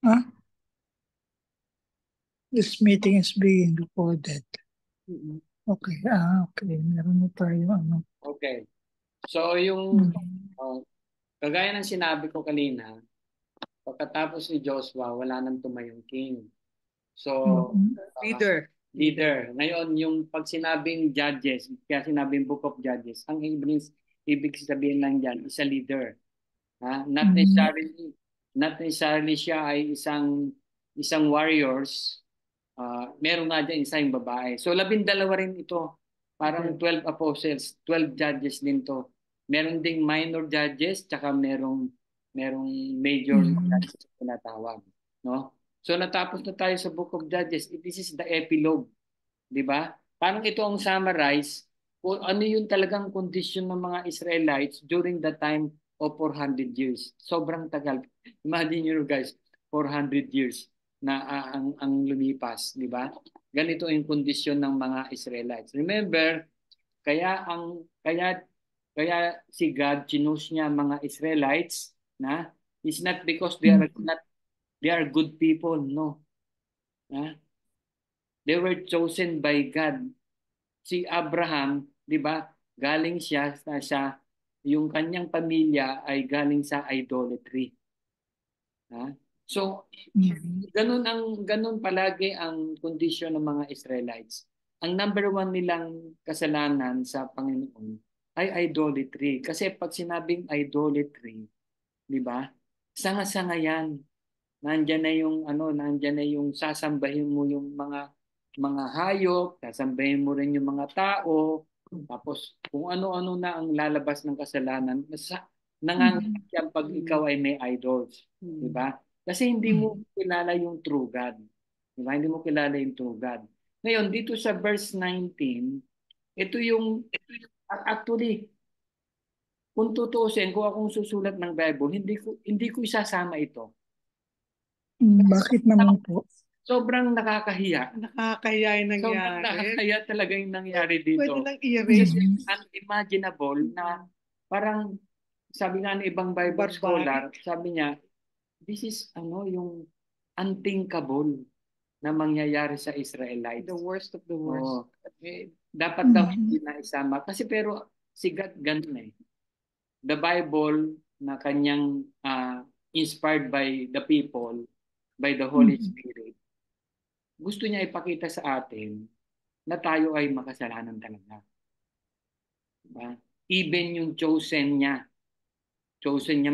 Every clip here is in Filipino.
Ah, this meeting is being recorded. Mhm. Okay, okay. Meron na tayo, ano. Okay. So yung Mm. uh, kagaya ng sinabi ko kanina, pagkatapos ni Joshua, wala nang tumayong king. So, Mm. leader. Leader. Ngayon, yung pag sinabing judges, kaya sinabing book of judges, ang ibig sabihin lang dyan, is a leader. Ha? Mm. Not necessarily siya ay isang warriors. Meron nga dyan isa yung babae. So, 12 rin ito. Parang 12 apostles, 12 judges din to. Meron ding minor judges, tsaka merong major Mm. judges na tinatawag. No? So, natapos na tayo sa Book of Judges. This is the epilogue. Di ba? Parang ito ang summarize kung ano yung talagang kondisyon ng mga Israelites during the time of 400 years. Sobrang tagal. Imagine nyo guys, 400 years na ang lumipas, di ba? Ganito yung kondisyon ng mga Israelites. Remember, kaya si God chinose niya mga Israelites na it's not because Mm. they are good people, no. Ha? They were chosen by God. Si Abraham, 'di ba? Galing siya yung kanyang pamilya ay galing sa idolatry. Ha? So, Mm. ganun palagi ang kondisyon ng mga Israelites. Ang number one nilang kasalanan sa Panginoon ay idolatry. Kasi pag sinabing idolatry, 'di ba? Sanga-sanga 'yan. Nandiyan na yung sasambahin mo yung mga hayop, sasambahin mo rin yung mga tao, tapos kung ano-ano na ang lalabas ng kasalanan, Mm. nanganganak yan pag ikaw ay may idols, di ba? Kasi hindi mo Mm. kilala yung true God. Di ba? Hindi mo kilala yung true God. Ngayon, dito sa verse 19, actually, kung tutuusin, kung akong susulat ng Bible, hindi ko isasama ito. Bakit naman po? Sobrang nakakahiya. Nakakahiya yung Sobrang nangyari. nakakahiya talaga yung nangyari Pwede dito. lang Because i-erase. Mm. it's unimaginable na parang sabi nga ng ibang Bible scholar, Barbaric. sabi niya, this is yung unthinkable na mangyayari sa Israelites. The worst of the worst. Oo. Dapat daw Mm. hindi na isama. Kasi pero si God ganun eh. The Bible na kanyang inspired by the people, by the Holy Mm. Spirit, gusto niya ipakita sa atin na tayo ay makasalanan talaga. Diba? Even yung chosen niya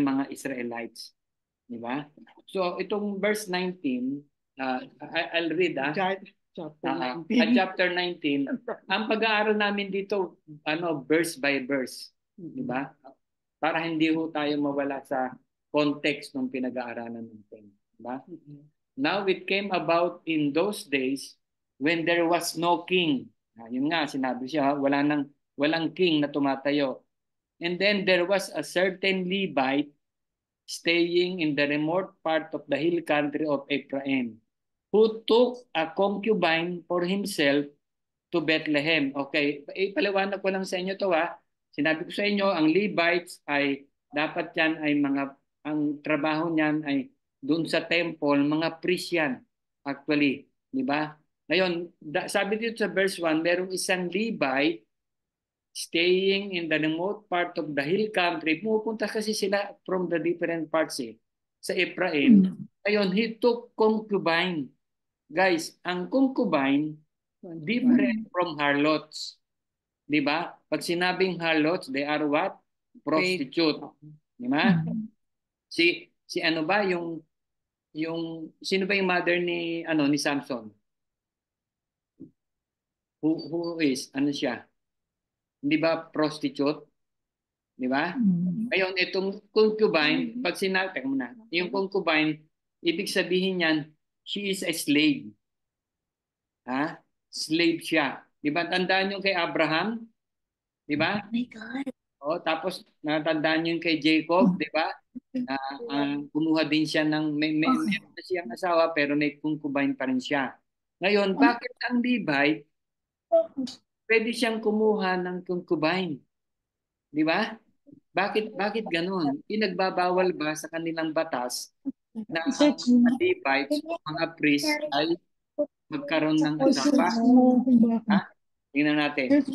mga Israelites. Di ba? So, itong verse 19, I'll read. Chapter 19. Chapter 19, ang pag-aaral namin dito, verse by verse. Di ba? Para hindi ho tayo mawala sa context ng pinag-aaralan natin. Di ba? Now it came about in those days when there was no king. Yun nga, sinabi siya, walang king na tumatayo. And then there was a certain Levite staying in the remote part of the hill country of Ephraim, who took a concubine for himself to Bethlehem. Okay, ipaliwanag ko lang sa inyo to ha. Sinabi ko sa inyo, ang Levites ay dapat yan ay ang trabaho niyan ay doon sa temple, mga priest yan actually. Di ba? Ngayon, sabi dito sa verse 1, merong isang Levite staying in the remote part of the hill country. Pumupunta kasi sila from the different parts sa Ephraim. Mm. Ngayon, he took concubine. Guys, ang concubine, different from harlots. Di ba? Pag sinabing harlots, they are what? Prostitute. Di ba? Mm. Si ano ba sino ba yung mother ni Samson? Who is ano siya? Hindi ba prostitute? Di ba? Mm. Ngayon, itong concubine, pag sinabi, teka muna, yung concubine, ibig sabihin yan, she is a slave. Ha? Slave siya. Di ba? Tandaan nyo kay Abraham? Di ba? Oh my God. O, tapos natandaan nyo yung kay Jacob, di ba? Na kumuha din siya Okay. meron na siyang asawa pero may concubine pa rin siya. Ngayon, bakit ang Levite, pwede siyang kumuha ng concubine? Di ba? Bakit ganun? Pinagbabawal ba sa kanilang batas na ang mga Levites o mga priests ay magkaroon ng asawa. Ha? Tingnan natin.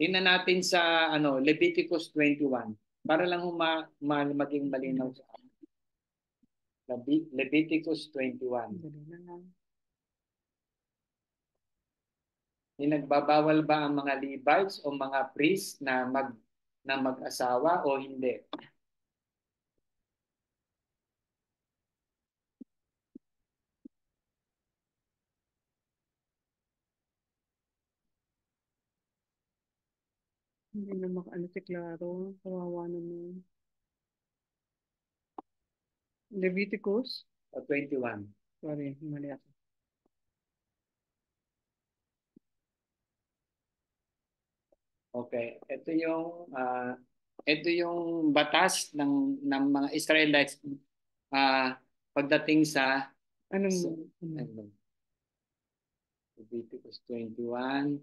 Tingnan natin sa Leviticus 21 para lang maging malinaw sa amin. Leviticus 21. Nagbabawal ba ang mga Levites o mga priests na mag-asawa o hindi? Hindi na makaano si Claro. Kawawa naman. Leviticus? 21. Sorry, mali ako. Okay, ito yung batas ng mga Israelites pagdating sa Leviticus 21:7.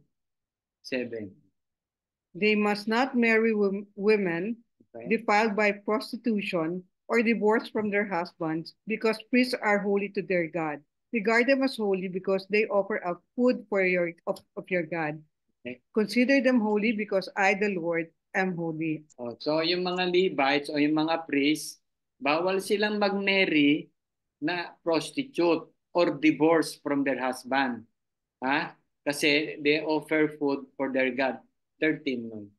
They must not marry women defiled by prostitution or divorced from their husbands, because priests are holy to their God. Regard them as holy because they offer up food for your God. Okay. Consider them holy because I, the Lord, am holy. So yung mga Levites o yung mga priests, bawal silang mag-marry na prostitute or divorce from their husband. Kasi they offer food for their God. 13 nun.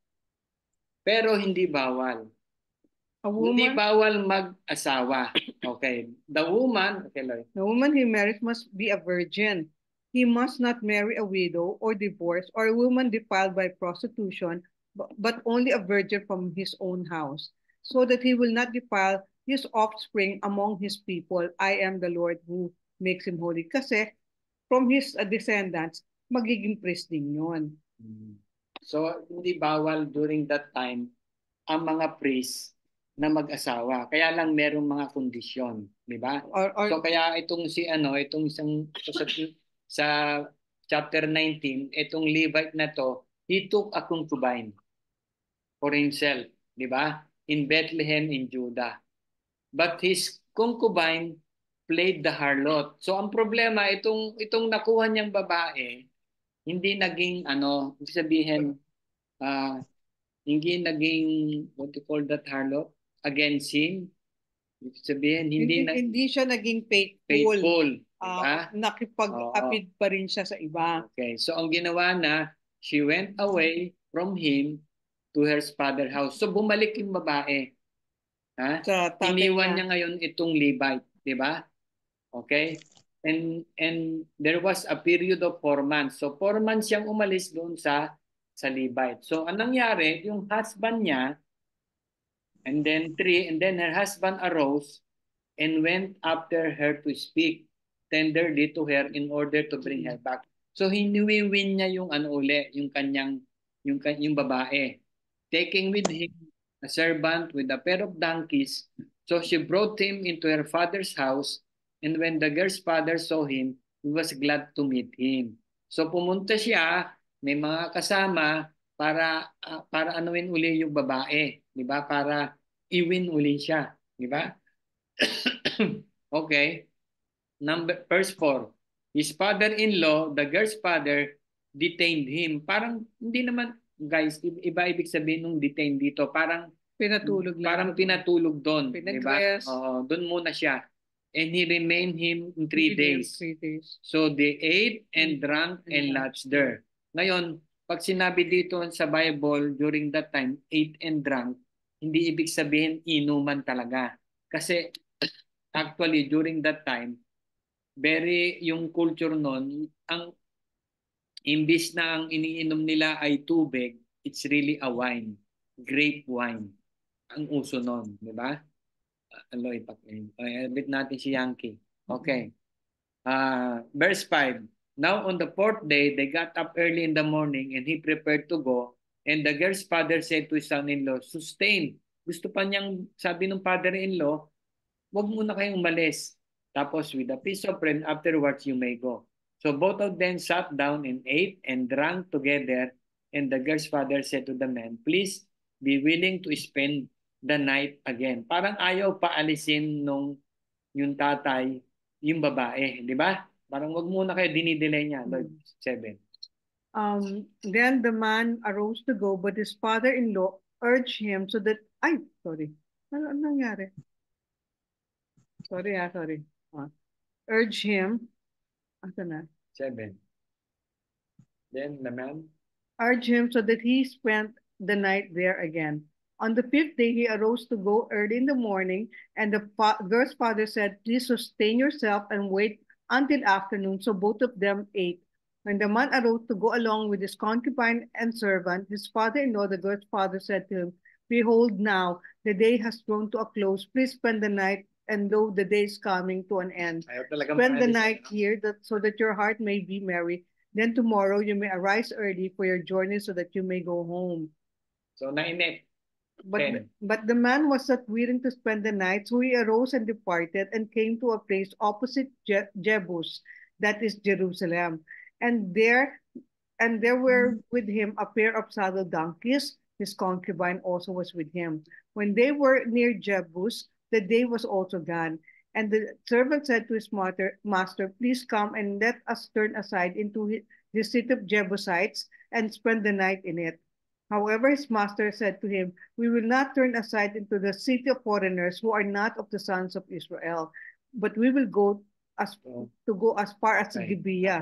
Pero hindi bawal. Hindi bawal mag-asawa. Okay. The woman he marries must be a virgin. He must not marry a widow or divorce or a woman defiled by prostitution, but only a virgin from his own house, so that he will not defile his offspring among his people. I am the Lord who makes him holy. Kasi from his descendants, magiging priest din yun. So, hindi bawal during that time ang mga priest na mag-asawa. Kaya lang merong mga kondisyon, di ba? So kaya itong sa chapter 19, itong Levite na to, he took a concubine for himself, di ba? In Bethlehem in Judah. But his concubine played the harlot. So ang problema, itong nakuha niyang babae, hindi naging ibig sabihin, hindi naging, what you call that, harlot? Against him. Ibig sabihin, hindi siya naging faithful. Diba? Nakipag-apid pa rin siya sa iba. Okay, so ang ginawa na, she went away from him to her father's house. So bumalik yung babae. Iniwan niya ngayon itong Levite, di ba? Okay? And there was a period of 4 months. So 4 months siyang umalis doon sa Levite. So anong nangyari, yung husband niya, and then her husband arose and went after her to speak tenderly to her in order to bring her back. So hiniwiwin niya yung yung babae, taking with him a servant with a pair of donkeys. So she brought him into her father's house, and when the girl's father saw him, he was glad to meet him. So pumunta siya, may mga kasama para anuin uli yung babae, di ba? Para iwin uli siya, di ba? Okay. Verse 4. His father-in-law, the girl's father, detained him. Parang hindi naman, guys, iba ibig sabihin ng detain dito. Parang pinatulog doon, di ba? Doon muna siya. And he remained him in 3 days. 3 days. So they ate and drank and lodged there. Ngayon, pag sinabi dito sa Bible during that time, ate and drank, hindi ibig sabihin inuman talaga. Kasi actually during that time, yung culture noon, imbis na ang iniinom nila ay tubig, it's really a wine, grape wine. Ang uso noon, di ba? Bit natin si Yankee. Okay. Verse 5. Now on the 4th day, they got up early in the morning and he prepared to go. And the girl's father said to his son-in-law, sustain. Gusto pa niyang, sabi ng father-in-law, wag muna kayong umalis. Tapos with a piece of bread, afterwards you may go. So both of them sat down and ate and drank together. And the girl's father said to the man, please be willing to spend the night again. Parang ayaw paalisin nung yung tatay, yung babae. Di ba? Parang wag muna kayo dinidelay niya. Lord, 7. Then the man arose to go, but his father-in-law urged him so that, sorry. Ano nangyari? Sorry. Urged him, asa na? 7. Then the man Urged him so that he spent the night there again. On the fifth day, he arose to go early in the morning, and the girl's father said, "Please sustain yourself and wait until afternoon." So both of them ate. When the man arose to go along with his concubine and servant, his father-in-law, the girl's father, said to him, "Behold, now the day has drawn to a close. Please spend the night, and lo, the day is coming to an end. Spend the night here, so that your heart may be merry. Then tomorrow you may arise early for your journey so that you may go home." So, nainip. But the man was not willing to spend the night, so he arose and departed and came to a place opposite Jebus, that is Jerusalem. And there were with him a pair of saddle donkeys. His concubine also was with him. When they were near Jebus, the day was also gone. And the servant said to his master, "Please come and let us turn aside into the city of Jebusites and spend the night in it." However, his master said to him, "We will not turn aside into the city of foreigners who are not of the sons of Israel, but we will go as far as Gibeah."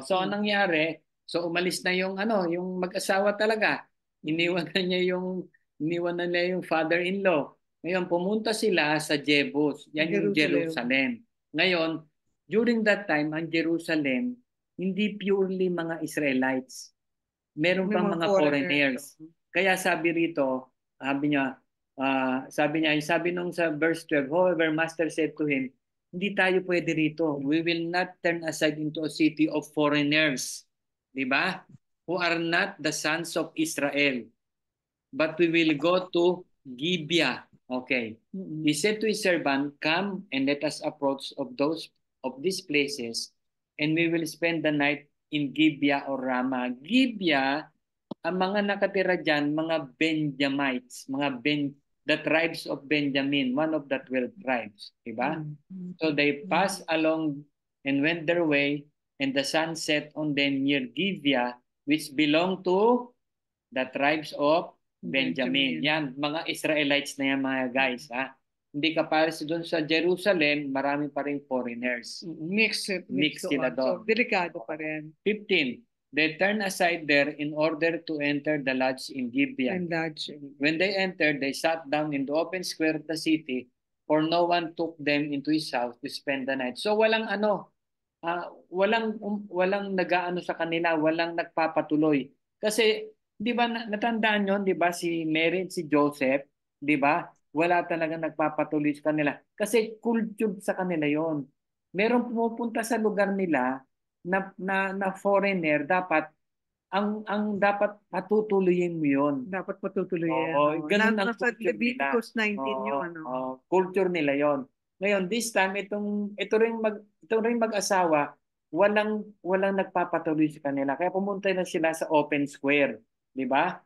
So anong nangyari? So umalis na yung yung mag-asawa talaga. Iniwan na niya yung father-in-law. Ngayon pumunta sila sa Jebus, yan yung Jerusalem. Ngayon, during that time, ang Jerusalem hindi purely mga Israelites. Meron pang mga foreigners. Kaya sabi rito, sabi nung sa verse 12, however, master said to him, hindi tayo pwede rito. We will not turn aside into a city of foreigners. Diba? Who are not the sons of Israel. But we will go to Gibeah. Okay. He said to his servant, "Come and let us approach of these places, and we will spend the night in Gibeah or Ramah." Gibeah, ang mga nakatira dyan, mga Benjamites, the tribes of Benjamin, one of the 12 tribes. Diba? So they passed along and went their way, and the sun set on them near Gibeah, which belonged to the tribes of Benjamin. Yan, mga Israelites na yan mga guys. Ha? Hindi ka pares doon sa Jerusalem, marami pa rin foreigners. Mixed sila doon. So, delikado pa rin. 15. They turned aside there in order to enter the lodge in Gibeah. When they entered, they sat down in the open square of the city, for no one took them into his house to spend the night. So walang walang nag-aano sa kanila, walang nagpapatuloy. Kasi 'di ba natandaan niyo, 'di ba si Mary at si Joseph, 'di ba? Wala talagang nagpapatuloy sa kanila kasi culture sa kanila 'yon. Merong pumupunta sa lugar nila na foreigner, dapat ang dapat patutuloyin mo 'yon. Dapat patutuloyin. Oo, ganun ang Nasa culture Leviticus 19 nila. yun. Culture nila 'yon. Ngayon, this time ito ring mag-asawa, walang nagpapatuloy sa kanila. Kaya pumunta na sila sa open square, 'di ba?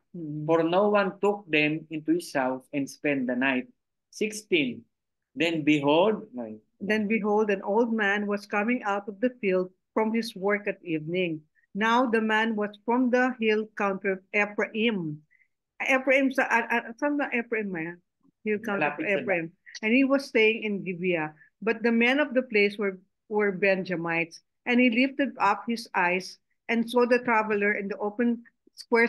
For no one took them into his house and spent the night. 16. Then behold, an old man was coming out of the field from his work at evening. Now the man was from the hill country of Ephraim. Ephraim saan na Ephraim yan? Hill country of Ephraim. And he was staying in Gibeah. But the men of the place were Benjamites. And he lifted up his eyes and saw the traveler in the open square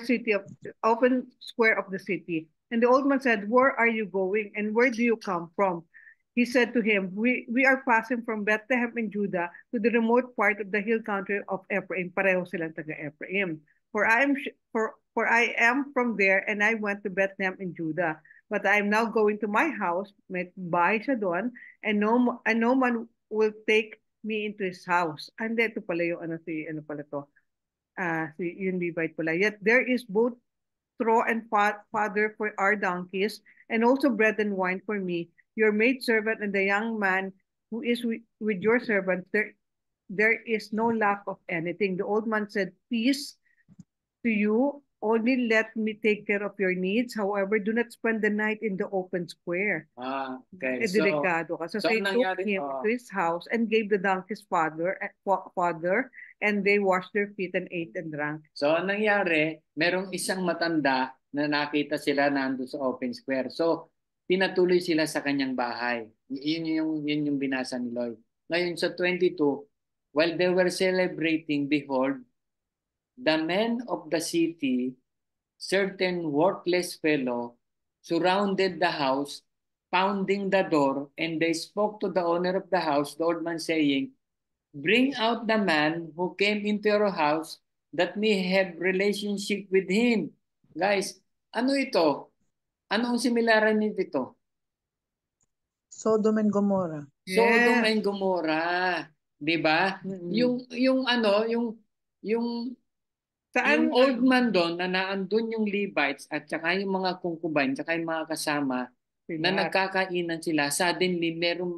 of the city. And the old man said, "Where are you going, and where do you come from?" He said to him, we are passing from Bethlehem in Judah to the remote part of the hill country of Ephraim. Pareho silang taga Ephraim. For I am from there, and I went to Bethlehem in Judah. But I am now going to my house, may bahay siya doon, and no man will take me into his house. And ito pala yung yung Levite pala. Yet there is both straw and fodder for our donkeys, and also bread and wine for me, your maidservant, and the young man who is with your servant. There is no lack of anything. The old man said, "Peace to you, only let me take care of your needs. However, do not spend the night in the open square. Okay. Delikado ka. So so they anong took nangyari? him to his house and gave the donkey's father, and they washed their feet and ate and drank. So anong nangyari? Merong isang matanda na nakita sila nando sa open square. So pinatuloy sila sa kanyang bahay. Yun yung binasa ni Lloyd. Ngayon sa 22, while they were celebrating, behold, the men of the city, certain worthless fellow, surrounded the house, pounding the door, and they spoke to the owner of the house, the old man, saying, bring out the man who came into your house that may have relationship with him. Guys, ano ito? Ano ang similaran nito? Sodom and Gomorrah. Sodom Yes. and Gomorrah, 'di ba? Yung Saan? old man doon na naandun yung Levites at saka yung mga concubine, saka yung mga kasama na nagkakainan sila, suddenly merong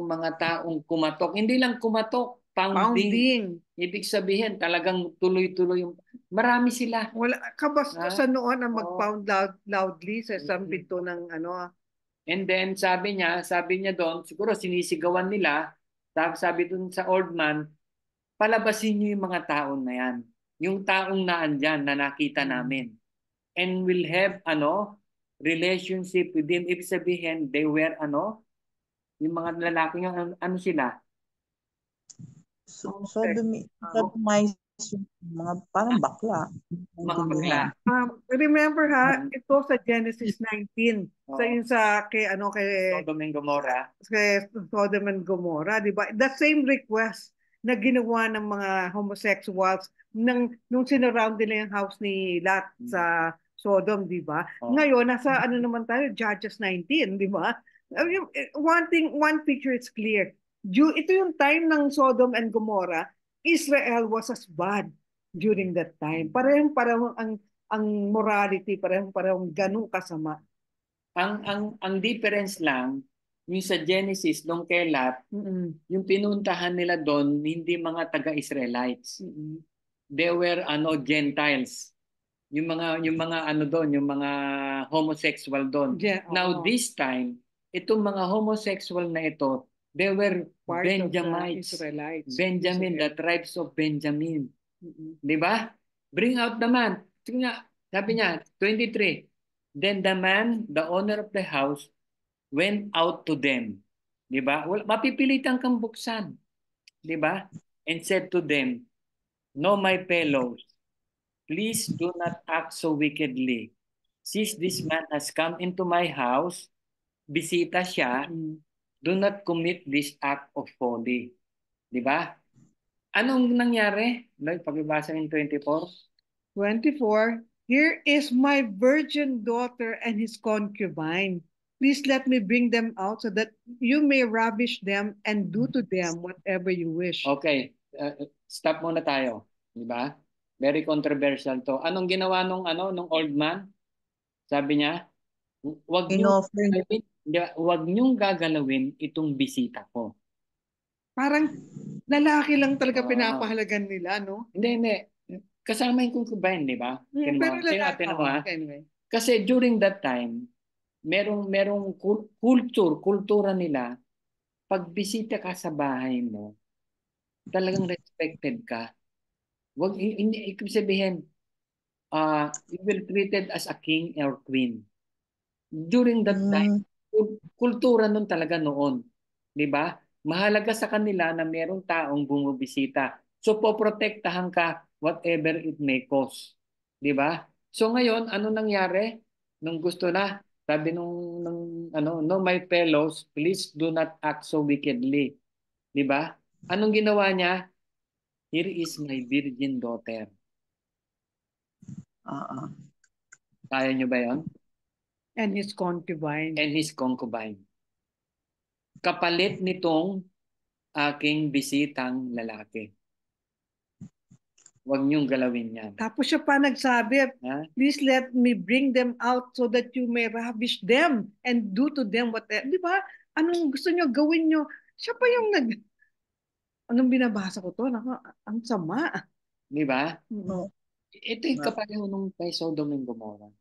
mga taong kumatok. Hindi lang kumatok, pounding. Ibig sabihin, talagang tuloy-tuloy yung marami sila. Wala kabastusan noon ang Oo. mag-pound loudly sa isang pinto ng ano. And then sabi niya doon, siguro sinisigawan nila, sabi doon sa old man, palabasin niyo yung mga taong na yan. Yung taong naandyan na nakita namin. And will have relationship with him. Ibig sabihin, they were yung mga lalaki nga ano sila? Sodomize yung mga parang bakla. Mga bakla. Remember ito sa Genesis 19. Oo. Sa yun sa kay Sodom and Gomorrah. kay Sodom and Gomorrah, di ba? The same request na ginawa ng mga homosexuals nung sinurround nila yung house ni Lot sa Sodom, di ba? Oh. Ngayon, nasa ano naman tayo, Judges 19, di ba? One picture is clear. Ito yung time ng Sodom and Gomorrah, Israel was as bad during that time. Parehong ang morality, parehong ganung kasama. Ang difference lang, yung sa Genesis, nung kay Lot, yung pinuntahan nila doon, hindi mga taga-Israelites. They were Gentiles. Yung mga doon, yung mga homosexual doon. Now this time, itong mga homosexual na ito, they were Part Benjamites. of the Israelites. Benjamin, the tribes of Benjamin. Di ba? Bring out the man. Sige nga, sabi niya, 23. Then the man, the owner of the house, went out to them. Di ba? Mapipilitan kang buksan. Di ba? And said to them, no, my fellows, please do not act so wickedly. Since this man has come into my house, bisita siya, do not commit this act of folly. Di ba? Anong nangyari? Pag-ibasa ng 24. 24, here is my virgin daughter and his concubine. Please let me bring them out so that you may ravish them and do to them whatever you wish. Okay, stop muna tayo. Di ba? Very controversial to. Anong ginawa nung old man? Sabi niya, wag niyong gagalawin itong bisita ko. Parang lalaki lang talaga pinapahalagan nila, no? Hindi. Kasama yung concubine, di ba? Pero lalaki. Anyway. Kasi during that time, merong kultura nila, pag bisita ka sa bahay mo, talagang respected ka. Wag hindi ibig sabihin, you will treated as a king or queen. During that time, kultura nun talaga noon, 'di ba? Mahalaga sa kanila na merong taong bumibisita. So poprotektahan ka whatever it may cost, 'di ba? So ngayon, ano nangyari? Nung gusto na, sabi nung no, my fellows, please do not act so wickedly. 'Di ba? Anong ginawa niya? Here is my virgin daughter. Kaya nyo ba yon? And his concubine. Kapalit nitong aking bisitang lalaki. Huwag niyong galawin yan. Tapos siya pa nagsabi, please let me bring them out so that you may ravish them and do to them whatever. Di ba? Anong gusto niyo gawin niyo? Siya pa yung anong binabasa ko to? Ang sama. Di ba? Ito yung kapareho nung kay Sodom and Gomorrah.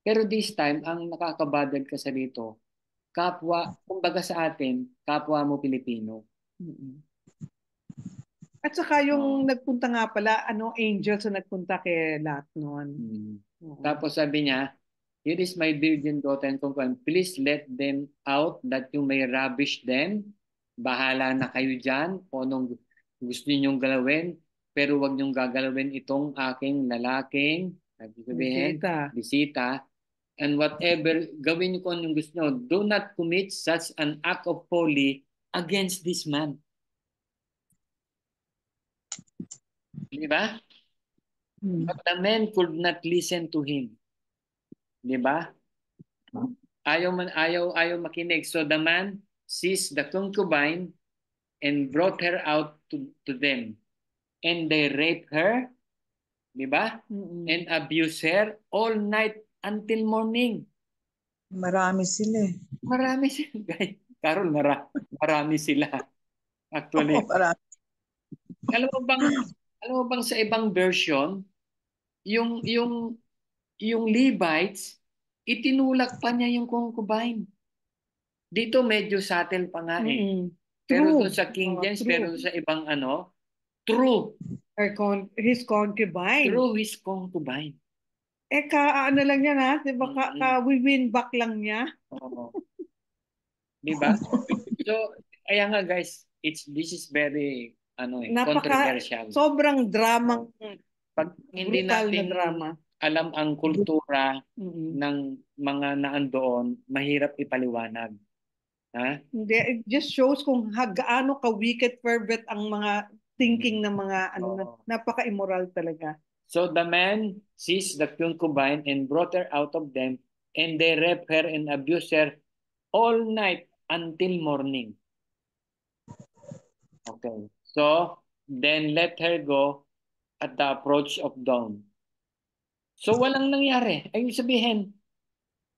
Pero this time, ang nakakabadal ka sa dito, kapwa, kumbaga sa atin, kapwa mo Pilipino. Mm. At saka yung nagpunta nga pala, angels na nagpunta kay Lot noon. Tapos sabi niya, here is my virgin daughter and concubine. Please let them out that you may ravish them. Bahala na kayo dyan kung anong gusto ninyong galawin. Pero wag niyong gagalawin itong aking lalaking, sabihin, bisita. And whatever, gawin niyo kung anong gusto niyo. Do not commit such an act of folly against this man. Di ba? But the man could not listen to him. Di ba? Ayaw makinig. So the man seized the concubine and brought her out to them. And they raped her, di ba? And abused her all night until morning. Marami sila eh. Marami sila. Carol, marami sila. Actually. Oo, marami. Alam mo bang sa ibang version, yung Levites, itinulak pa niya yung concubine. Dito medyo subtle pa nga eh. Pero doon sa King James, pero sa ibang true. His concubine. True his concubine. Ano lang yan ha? Diba ka-win back lang niya? Oo. Diba? So, kaya nga guys, this is very controversial. Sobrang dramang pag hindi natin alam ang kultura ng mga naandoon, mahirap ipaliwanag. Ha? Hindi, it just shows kung gaano ka-wicked pervert ang mga thinking ng mga napaka-immoral talaga. So the man seized the concubine and brought her out of them, and they raped her and abused her all night until morning. Okay. So then let her go at the approach of dawn. So walang nangyari. Ay sabihin,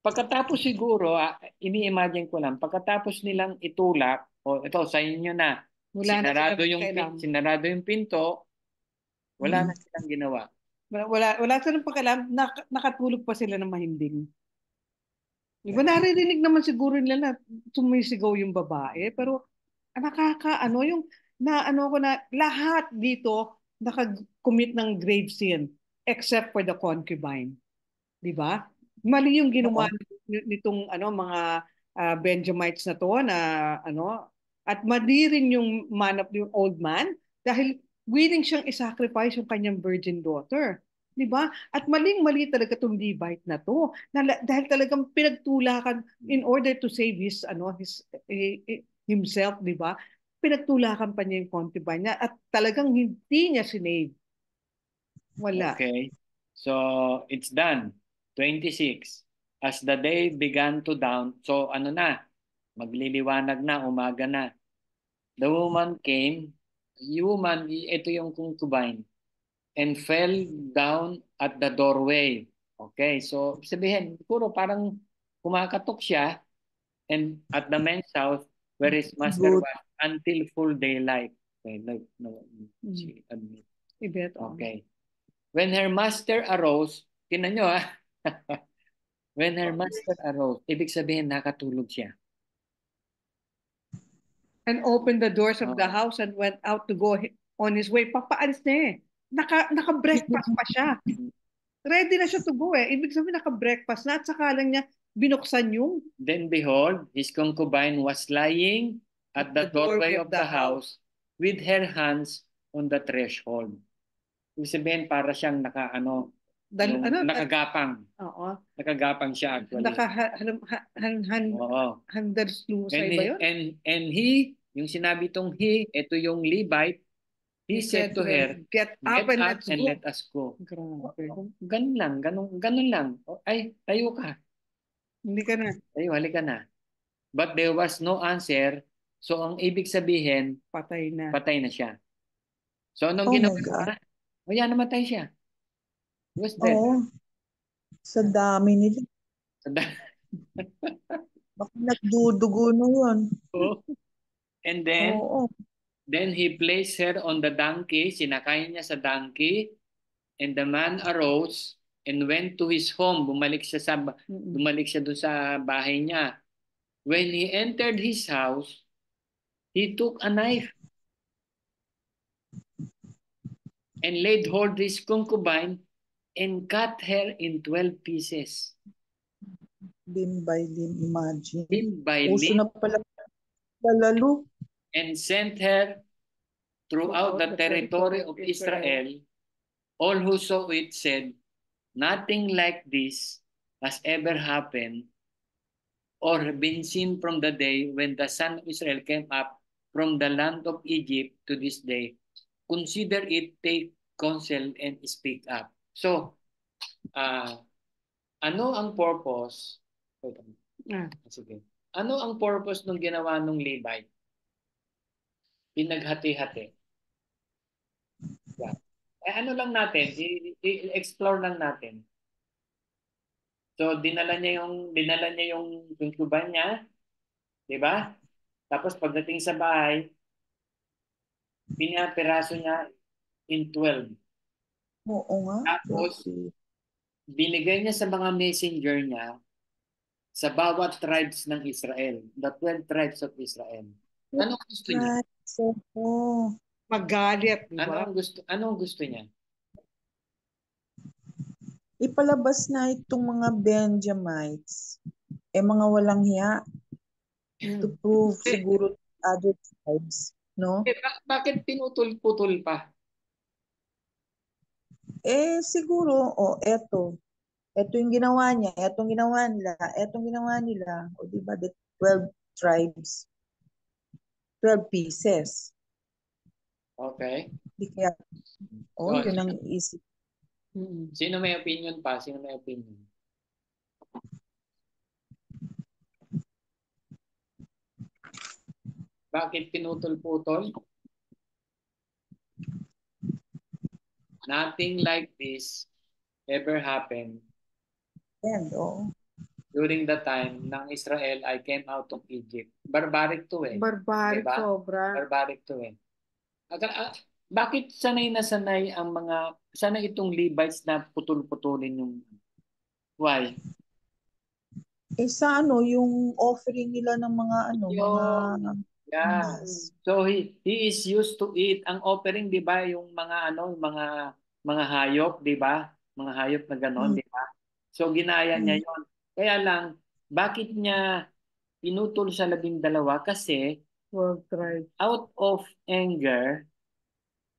pagkatapos siguro, ini-imagine ko lang, pagkatapos nilang itulak, ito sa inyo na, sinarado yung pinto, wala na silang ginawa. Wala silang pakialam, nakatulog pa sila ng mahimbing. Diba naririnig naman siguro nila na sumisigaw yung babae, pero lahat dito nakakommit ng grave sin except for the concubine. Diba? Mali yung ginawa nitong mga Benjamites na to at mali rin yung yung old man dahil willing siyang isacrifice yung kanyang virgin daughter. Diba? At maling-mali talaga itong Levite na to. Dahil talagang pinagtulakan in order to save himself, diba? Pinagtulakan pa niya yung concubine niya at talagang hindi niya sinave. Wala. Okay. So, it's done. 26. As the day began to dawn, so magliliwanag na, umaga na. The woman came, ito yung concubine, and fell down at the doorway. Okay, so sabihin, puro parang kumakatok siya and at the man's house where his master was until full daylight. Okay, okay. When her master arose, tingnan nyo when her master arose, ibig sabihin nakatulog siya. And opened the doors of the house and went out to go on his way. Papaalis na eh. Naka-breakfast pa siya. Ready na siya to go eh. Ibig sabihin naka-breakfast na at saka lang niya binuksan yung... Then behold, his concubine was lying at the doorway of the house with her hands on the threshold. Ibig sabihin para siyang nakagapang. Oo. Nakagapang siya actually. Handelslusay ba yun? And he, yung sinabi tong he, ito yung Levite, he said to her, get up and let us go. Grabe. Ganun lang. Ay, tayo ka. Hindi ka na. Tayo, halika na. But there was no answer. So, ang ibig sabihin, patay na siya. So, anong ginawa niya? Yan, namatay siya. He was dead. Sa dami nila. Baka nagdudugo na yun. And then he placed her on the donkey. Sinakay niya sa donkey. And the man arose and went to his home. Bumalik siya doon sa bahay niya. When he entered his house, he took a knife and laid hold his concubine and cut her in 12 pieces. Limb by limb, imagine. Limb by Uso limb. na pala lalo. And sent her throughout the territory of Israel. All who saw it said, nothing like this has ever happened or been seen from the day when the son of Israel came up from the land of Egypt to this day. Consider it, take counsel, and speak up. So, ano ang purpose? Sige. Ano ang purpose ng ginawa ng Levite? Pinaghati-hati. Yeah. Ano lang natin, i-explore lang natin. So dinala niya yung concubine niya, 'di ba? Tapos pagdating sa bahay, pinapiraso niya in 12. Oo nga. Tapos binigay niya sa mga messenger niya sa bawat tribes ng Israel, the 12 tribes of Israel. Anong gusto niya? Magalit, di ba? Anong gusto niya? Ipalabas na itong mga Benjamites, mga walang hiya, to prove siguro other tribes, no? Bakit pinutol-putol pa? Siguro, eto yung ginawa niya, etong ginawa nila, o diba, the 12 tribes, 12 pieces. Okay. Di kaya, yun ang isip. Sino may opinion pa? Sino may opinion? Bakit pinutol-putol? Nothing like this ever happened during the time ng Israel I came out of Egypt. Barbaric to eh. Barbaric, diba? sobra. Barbaric to eh. Bakit sanay itong Levites na putol-putulin yung why? Yung offering nila ng mga Yeah. So he is used to it. Ang offering, 'di ba, yung mga mga hayop, 'di ba? Mga hayop na gano'n, 'di ba? So ginaya niya 'yon. Kaya lang bakit niya pinutol sa 12? Kasi out of anger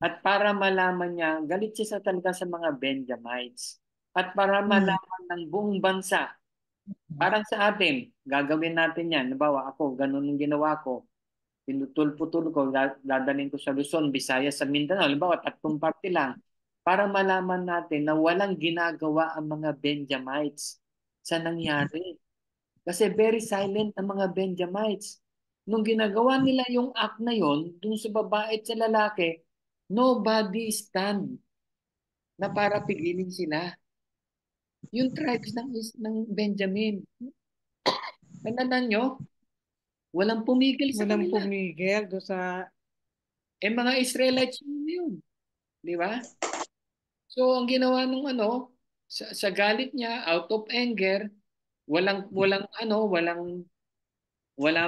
at para malaman niya, galit siya talaga sa mga Benjamites. At para malaman ng buong bansa, parang sa atin, gagawin natin yan. Nabawa ako, ganun yung ginawa ko. Pinutol-putol ko, dadalhin ko sa Luzon, Visayas, sa Mindanao. Halimbawa, 3 parte lang. Para malaman natin na walang ginagawa ang mga Benjamites sa nangyari. Kasi very silent ang mga Benjamites. Nung ginagawa nila yung act na yon, dun sa babae at sa lalaki, nobody stand na para pigilin sila. Yung tribes ng Benjamin. Tandaan nyo? Walang pumigil sa kanila. Walang pumigil do sa... Mga Israelites yun. Di ba? So, ang ginawa nung sa galit niya, out of anger, wala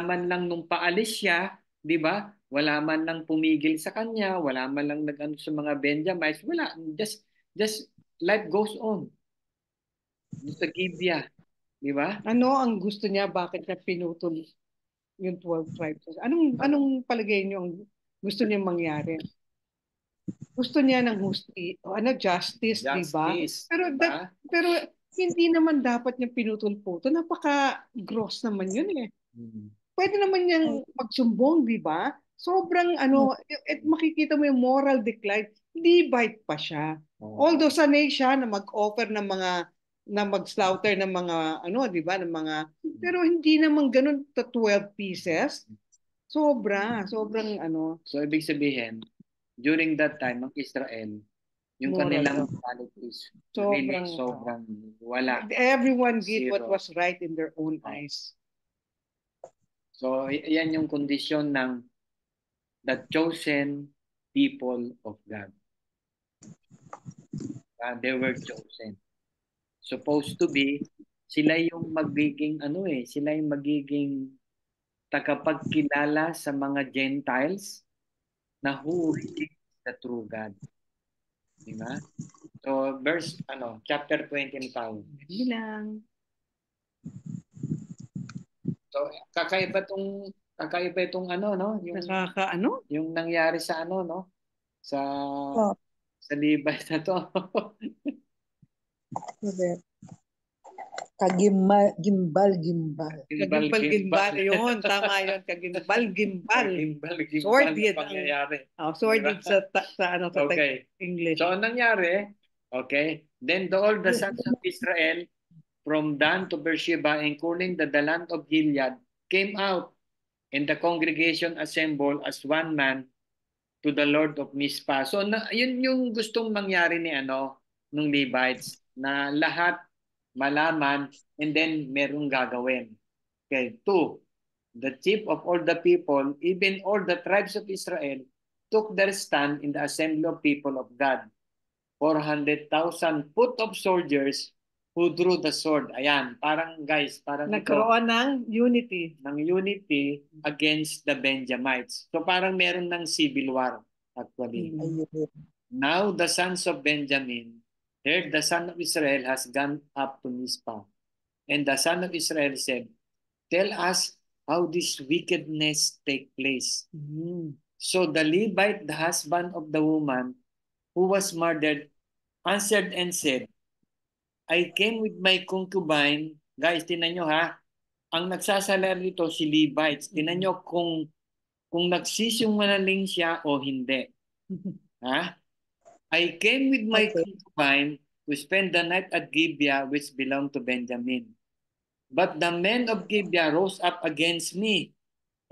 man lang nung paalis siya, di ba? Wala man lang pumigil sa kanya, wala man lang nag-ano sa mga Benjamites, wala. Just life goes on. Sa Gibeah, di ba? Ano ang gusto niya? Bakit niya pinutol yung 12 tribes? Anong palagay niyo ang gusto niya mangyari? Gusto niya ng justice, di ba? Pero hindi naman dapat niya pinutol-putol. Napaka-gross naman yun eh. Pwede naman niyang magsumbong, di ba? Sobrang at makikita mo yung moral decline, Levite pa siya. Although sanay siya na mag-offer ng mga na mag-slaughter ng mga di ba, ng mga pero hindi naman ganun to 12 pieces. Sobrang So ibig sabihin, during that time ng Israel, yung kanilang mentality is really sobrang wala. Everyone did what was right in their own eyes. So yan yung kondisyon ng the chosen people of God. They were chosen. Supposed to be, sila yung magiging sila yung magiging tagapagkilala sa mga Gentiles na who is the true God. Diba? So chapter 20 tayo. Bilang. So kakaiba itong yung nangyari sa sa Oh. sa Levites na to. Correct. Gimbal. Kagimbal yun. Tama yun. Kagimbal. Sordid. Pangyayari. Sordid Diba? sa Okay. English. So, ang nangyari, okay, then all the sons of Israel from Dan to Beersheba, including the land of Gilead, came out, and the congregation assembled as one man to the Lord of Mizpah. So, yun yung gustong mangyari ni nung Levites, na lahat malaman and then merong gagawin. Okay, 2. The chief of all the people, even all the tribes of Israel, took their stand in the assembly of people of God. 400,000 foot of soldiers who drew the sword. Ayan, parang nagkaroon ng unity. Against the Benjamites. So parang meron ng civil war actually. Now the sons of Benjamin heard the son of Israel has gone up to Mizpah. And the son of Israel said, tell us how this wickedness take place. So the Levite, the husband of the woman who was murdered, answered and said, I came with my concubine. Guys, tinan nyo ha. Ang nagsasalar nito si Levites. Tinan nyo kung nagsisinungaling siya o hindi. Ha? I came with my concubine to spend the night at Gibeah, which belonged to Benjamin. But the men of Gibeah rose up against me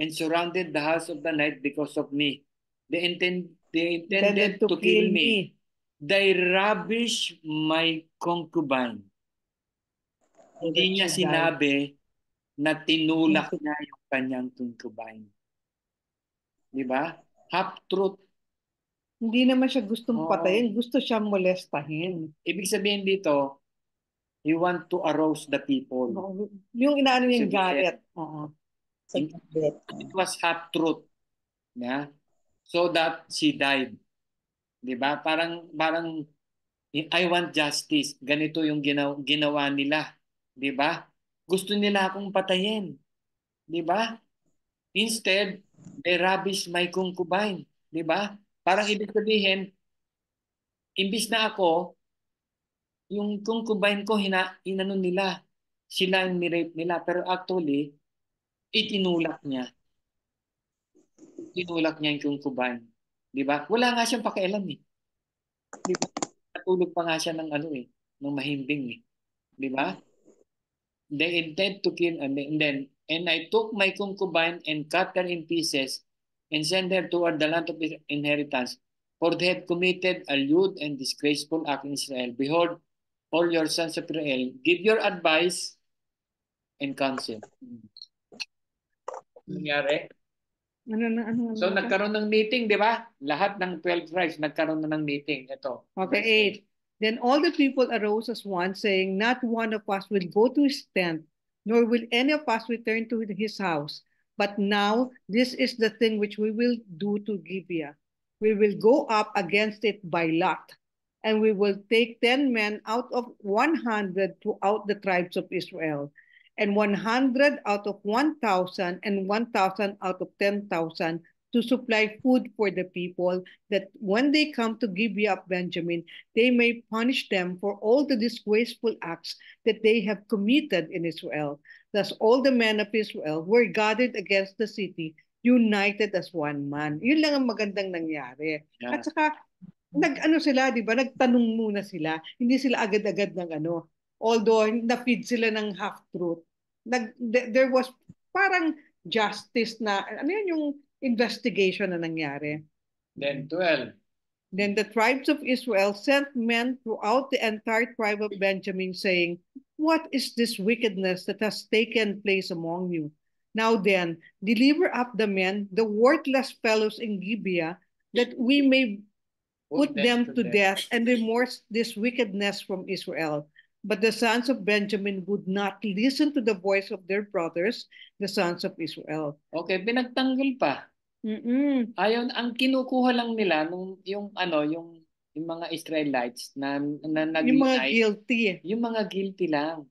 and surrounded the house of the night because of me. They intended to kill me. They ravished my concubine. Hindi niya sinabi na tinulak niya yung kanyang concubine. Di ba? Half-truth. Hindi naman siya gustong patayin. Gusto siyang molestahin. Ibig sabihin dito, he want to arouse the people. Yung inaano yung galit. It was half-truth. Yeah? So that she died. Diba? Parang I want justice. Ganito yung ginawa nila. Diba? Gusto nila akong patayin. Diba? Instead, they ravished my concubine. Diba? Parang ibig sabihin, imbis na ako, yung concubine ko, inano nila, sila yung nirape nila. Pero actually, itinulak niya. Tinulak niya yung concubine. Diba? Wala nga siyang pakialam eh. Diba? Natulog pa nga siya ng ng mahimbing eh. Diba? They intend to kill, and I took my concubine and cut her in pieces and sent her toward the land of inheritance, for they had committed a lewd and disgraceful act in Israel. Behold, all your sons of Israel, give your advice and counsel. Nangyari? So nagkaroon ng meeting, di ba? Lahat ng 12 tribes nagkaroon na ng meeting. Ito. Okay, 8. Then all the people arose as one, saying, not one of us will go to his tent, nor will any of us return to his house. But now this is the thing which we will do to Gibeah. We will go up against it by lot, and we will take 10 men out of 100 throughout the tribes of Israel, and 100 out of 1,000, and 1,000 out of 10,000, to supply food for the people, that when they come to Gibeah of Benjamin, they may punish them for all the disgraceful acts that they have committed in Israel. Thus all the men of Israel were gathered against the city, united as one man. Yun lang ang magandang nangyari. Yeah. At saka, sila, di ba? Nagtanong muna sila. Hindi sila agad-agad ng Although, na-feed sila ng half-truth. There was parang justice na, yung investigation na nangyari. Then 12. Then the tribes of Israel sent men throughout the entire tribe of Benjamin, saying, what is this wickedness that has taken place among you? Now then, deliver up the men, the worthless fellows in Gibeah, that we may put them to death and remorse this wickedness from Israel. But the sons of Benjamin would not listen to the voice of their brothers, the sons of Israel. Okay, pinagtanggol pa. Ayaw, ang kinukuha lang nila yung mga Israelites na yung mga guilty. Yung mga guilty lang.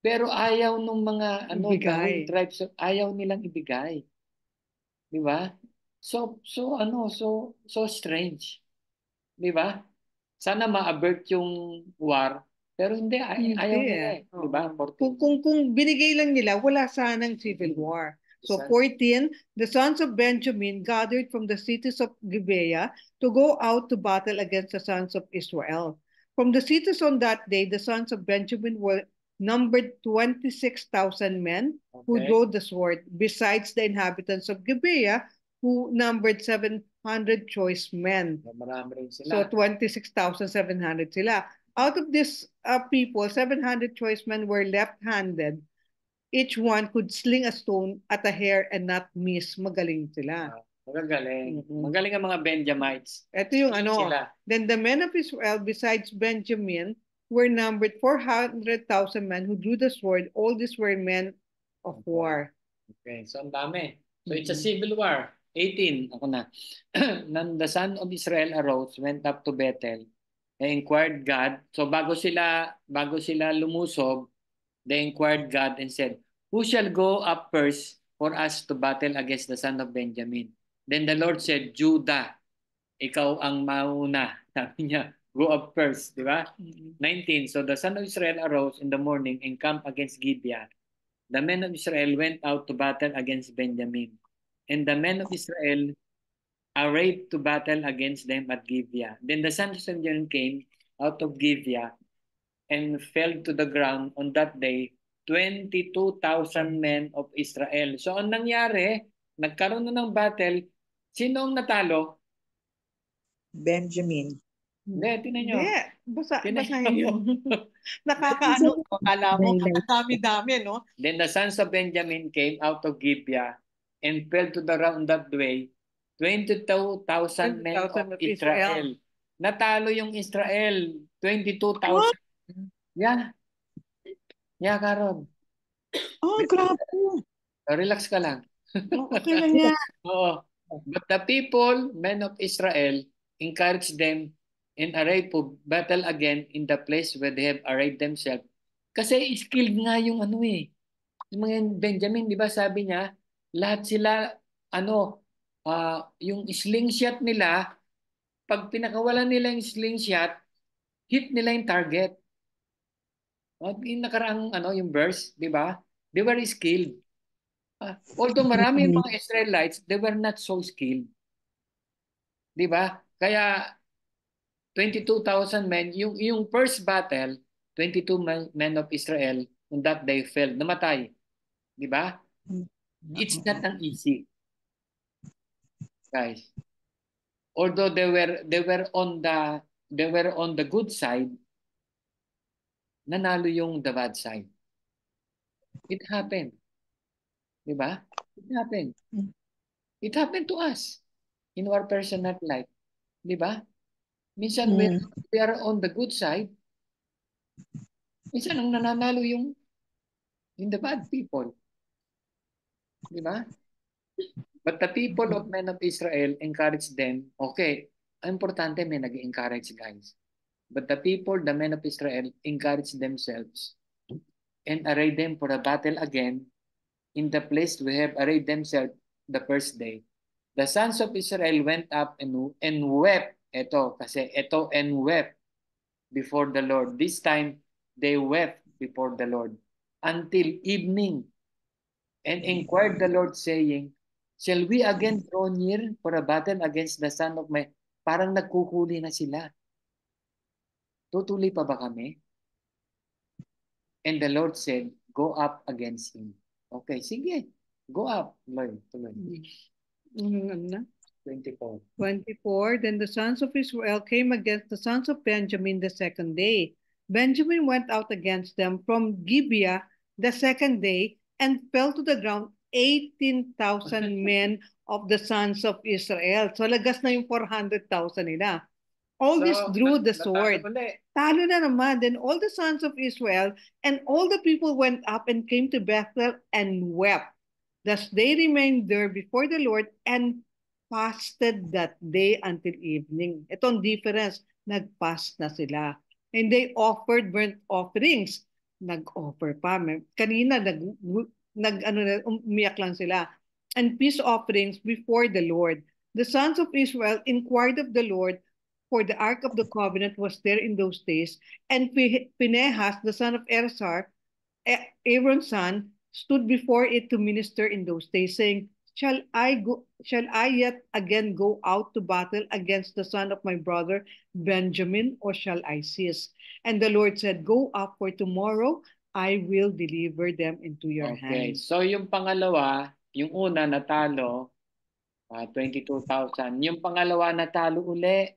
Pero ayaw nung mga Ibigay. tribes, ayaw nilang ibigay. Di ba? So strange. Di ba? Sana ma-avert yung war, pero hindi, ayaw nila eh. Di ba? Kung binigay lang nila, wala sanang civil war. So 14, the sons of Benjamin gathered from the cities of Gibeah to go out to battle against the sons of Israel. From the cities on that day, the sons of Benjamin were numbered 26,000 men who drew the sword, besides the inhabitants of Gibeah, who numbered 700 choice men. Marami rin sila. So 26,700 sila. Out of these people, 700 choice men were left-handed. Each one could sling a stone at a hair and not miss. Magaling sila. Magaling. Magaling ang mga Benjamites. Ito yung sila. Then the men of Israel, besides Benjamin, were numbered 400,000 men who drew the sword. All these were men of war. Okay, so ang dami. So it's a civil war. 18, ako na. Then the son of Israel arose, went up to Bethel, and inquired God. So bago sila lumusob, they inquired God and said, "Who shall go up first for us to battle against the son of Benjamin?" Then the Lord said, "Judah, ikaw ang mauna." Sabi niya, go up first, di ba? 19, so the son of Israel arose in the morning and camped against Gibeah. The men of Israel went out to battle against Benjamin. And the men of Israel arrayed to battle against them at Gibeah. Then the sons of Benjamin came out of Gibeah and fell to the ground on that day 22,000 men of Israel. So ang nangyari, nagkaroon na ng battle. Sino ang natalo? Benjamin. Hindi, tinan nyo. Basahin nyo. Nakakaano, akala mo, dami-dami, no? Then the sons of Benjamin came out of Gibeah and fell to the ground that way 22,000 men of Israel. Natalo yung Israel. 22,000. Yeah. Yeah, Karon. Oh, grabe. Relax ka lang. Okay lang yan. Oo. But the people, men of Israel, encouraged them and arrayed to battle again in the place where they have arrayed themselves. Kasi skilled nga yung yung mga Benjamin, di ba sabi niya, lahat sila, yung slingshot nila, pag pinakawalan nila yung slingshot, hit nila yung target. Yung nakaraang yung verse, di ba? They were skilled. Although marami mga Israelites, they were not so skilled. Di ba? Kaya 22,000 men, yung first battle, 22 men of Israel on that day fell, namatay. Di ba? It's not an easy. Guys. Although they were on the good side, nanalo yung the bad side. It happened. Di ba? It happened. It happened to us in our personal life. Di ba? Minsan we are on the good side. Minsan ang nananalo yung the bad people. Di ba? But the people of men of Israel encouraged them. Okay, importante may nag-encourage, guys. But the people, the men of Israel, encouraged themselves and arrayed them for a battle again in the place we have arrayed themselves the first day. The sons of Israel went up and wept. And wept before the Lord. This time, they wept before the Lord until evening and inquired the Lord, saying, "Shall we again draw near for a battle against the son of my..." Parang nagkuhuli na sila. Tutuloy pa ba kami? And the Lord said, "Go up against him." Okay, sige. Go up, Lord. 24. Then the sons of Israel came against the sons of Benjamin the second day. Benjamin went out against them from Gibeah the second day and fell to the ground 18,000 men of the sons of Israel. So lagas na yung 400,000 nila. All this So, drew the natalo sword. uli. Talo na naman. Then all the sons of Israel and all the people went up and came to Bethel and wept. Thus they remained there before the Lord and fasted that day until evening. Ito ang difference. Nag-fast na sila. And they offered burnt offerings. Nag-offer pa. Kanina, umiyak lang sila. And peace offerings before the Lord. The sons of Israel inquired of the Lord, for the ark of the covenant was there in those days. And Phinehas, the son of Eleazar, Aaron's son, stood before it to minister in those days, saying, Shall I yet again go out to battle against the son of my brother Benjamin, or shall I cease? And the Lord said, Go up, for tomorrow I will deliver them into your Okay. hands. So yung pangalawa, yung una natalo, 22,000. Yung pangalawa natalo uli.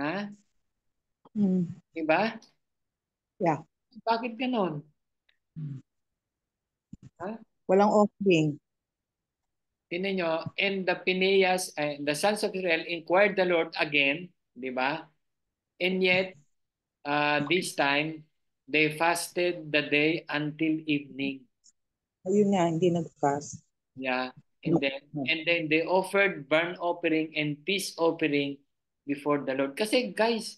Ha? Diba? Yeah. Bakit ganon? Ha? Walang offering. Tingnan nyo, and the Phinehas, the sons of Israel inquired the Lord again, di ba? And yet, this time, they fasted the day until evening. Ayun nga, hindi nag-fast. Yeah. And then they offered burnt offering and peace offering before the Lord. Kasi guys,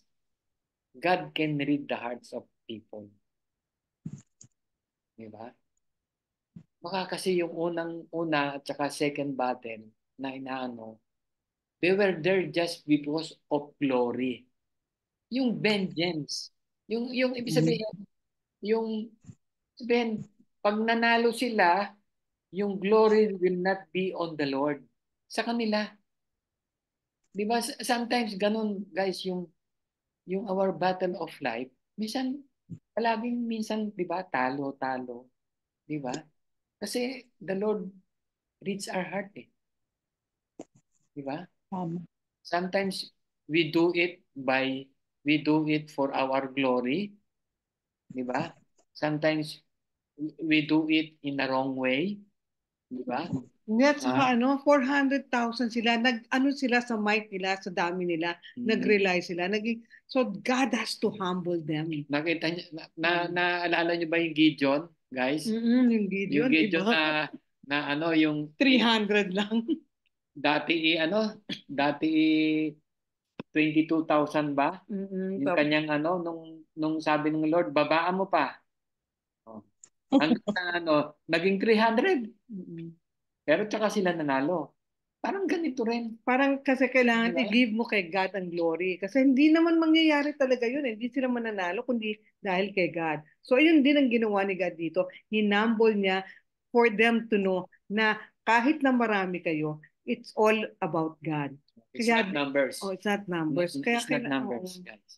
God can read the hearts of people. Di ba? Baka kasi yung una at saka second battle na inaano, they were there just because of glory. Yung vengeance. Yung ibig sabihin, yung sabihin, pag nanalo sila, yung glory will not be on the Lord. Sa kanila. Di ba? Sometimes ganun, guys, yung our battle of life, minsan, di ba, talo. Di ba? Kasi the Lord reads our heart eh. Di ba? Sometimes we do it for our glory. Di ba? Sometimes we do it in the wrong way. Di ba? At saka 400,000 sila, sila sa might nila, sa dami nila, nag-rely sila. So God has to humble them. Nakita niyo, naalala niyo ba yung Gideon, guys? Yung Gideon, yung yung 300 lang. dati 22,000 ba? Yung kanyang nung sabi ng Lord, babaan mo pa. Hanggang naging 300. Pero tsaka sila nanalo. Parang ganito rin. Parang kasi kailangan i-give mo kay God ang glory. Kasi hindi naman mangyayari talaga yun. Hindi sila mananalo kundi dahil kay God. So ayun din ang ginawa ni God dito. Hinumble niya for them to know na kahit na marami kayo, it's all about God. It's not numbers. It's not numbers. It's not numbers, guys.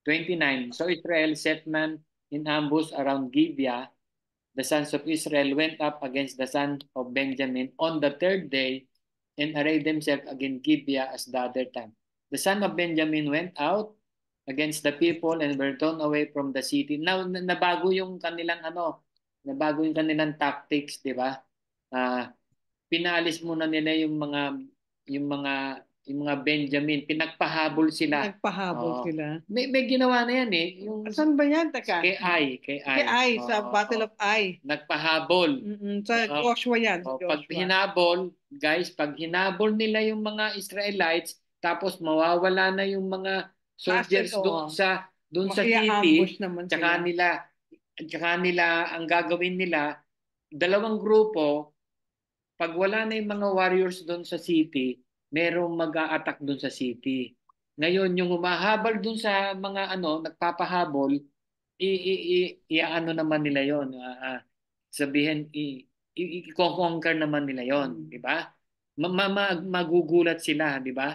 29. So Israel set men in ambush around Gibeah. The sons of Israel went up against the son of Benjamin on the third day and arrayed themselves against Gibeah as the other time. The son of Benjamin went out against the people and were torn away from the city. Now, nabago yung kanilang tactics, di ba? Pinalis muna nila yung mga Benjamin, pinagpahabol sila. Sila. May ginawa na yan eh. Saan ba yan? Kay Ai. Sa Battle of Ai. Nagpahabol. Sa Joshua yan. Pag hinabol nila yung mga Israelites, tapos mawawala na yung mga soldiers doon sa city, tsaka nila ang gagawin nila, dalawang grupo, pag wala na yung mga warriors doon sa city, merong mag-a-attack doon sa city. Ngayon, yung humahabol doon sa mga nagpapahabol, naman nila yon. Sabihin, i-conquer naman nila yon, di ba? Magugulat sila, di ba?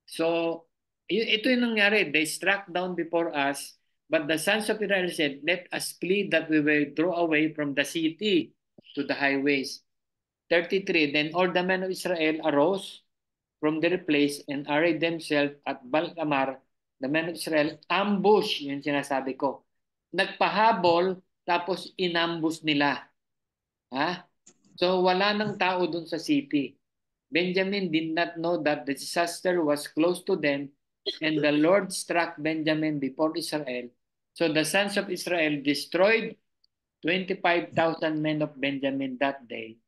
So, ito yung nangyari. They struck down before us, but the sons of Israel said, let us plead that we will draw away from the city to the highways. 33, then all the men of Israel arose from their place and arrayed themselves at Balkamar. The men of Israel ambush, yun sinasabi ko. Nagpahabol, tapos inambush nila. Ha? So wala nang tao dun sa city. Benjamin did not know that the disaster was close to them, and the Lord struck Benjamin before Israel. So the sons of Israel destroyed 25,000 men of Benjamin that day,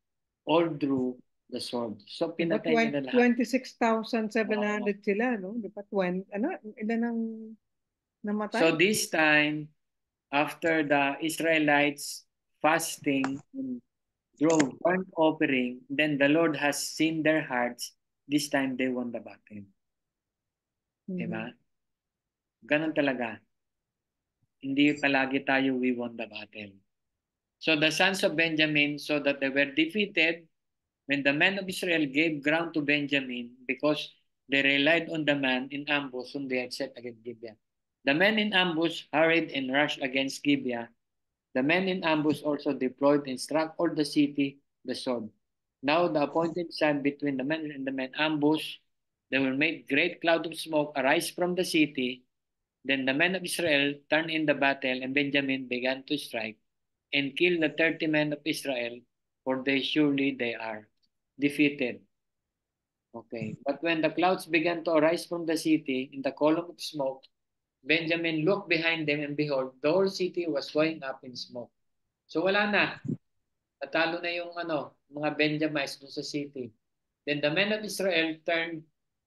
all drew the sword. So But pinatay nila lahat. 26,700 sila, no? Di ba? Ilan ang namatay? So this time, after the Israelites fasting and drove burnt offering, then the Lord has seen their hearts. This time they won the battle. Diba? Ganun talaga. Hindi palagi tayo we won the battle. So the sons of Benjamin saw that they were defeated when the men of Israel gave ground to Benjamin because they relied on the man in ambush whom they had set against Gibeah. The men in ambush hurried and rushed against Gibeah. The men in ambush also deployed and struck all the city the sword. Now the appointed time between the men and the men ambush, they will make great cloud of smoke arise from the city. Then the men of Israel turned in the battle, and Benjamin began to strike and kill the 30 men of Israel, for surely they are defeated. Okay. But when the clouds began to arise from the city in the column of smoke, Benjamin looked behind them, and behold, the whole city was going up in smoke. So wala na. Natalo na yung mga Benjamites doon sa city. Then the men of Israel turned,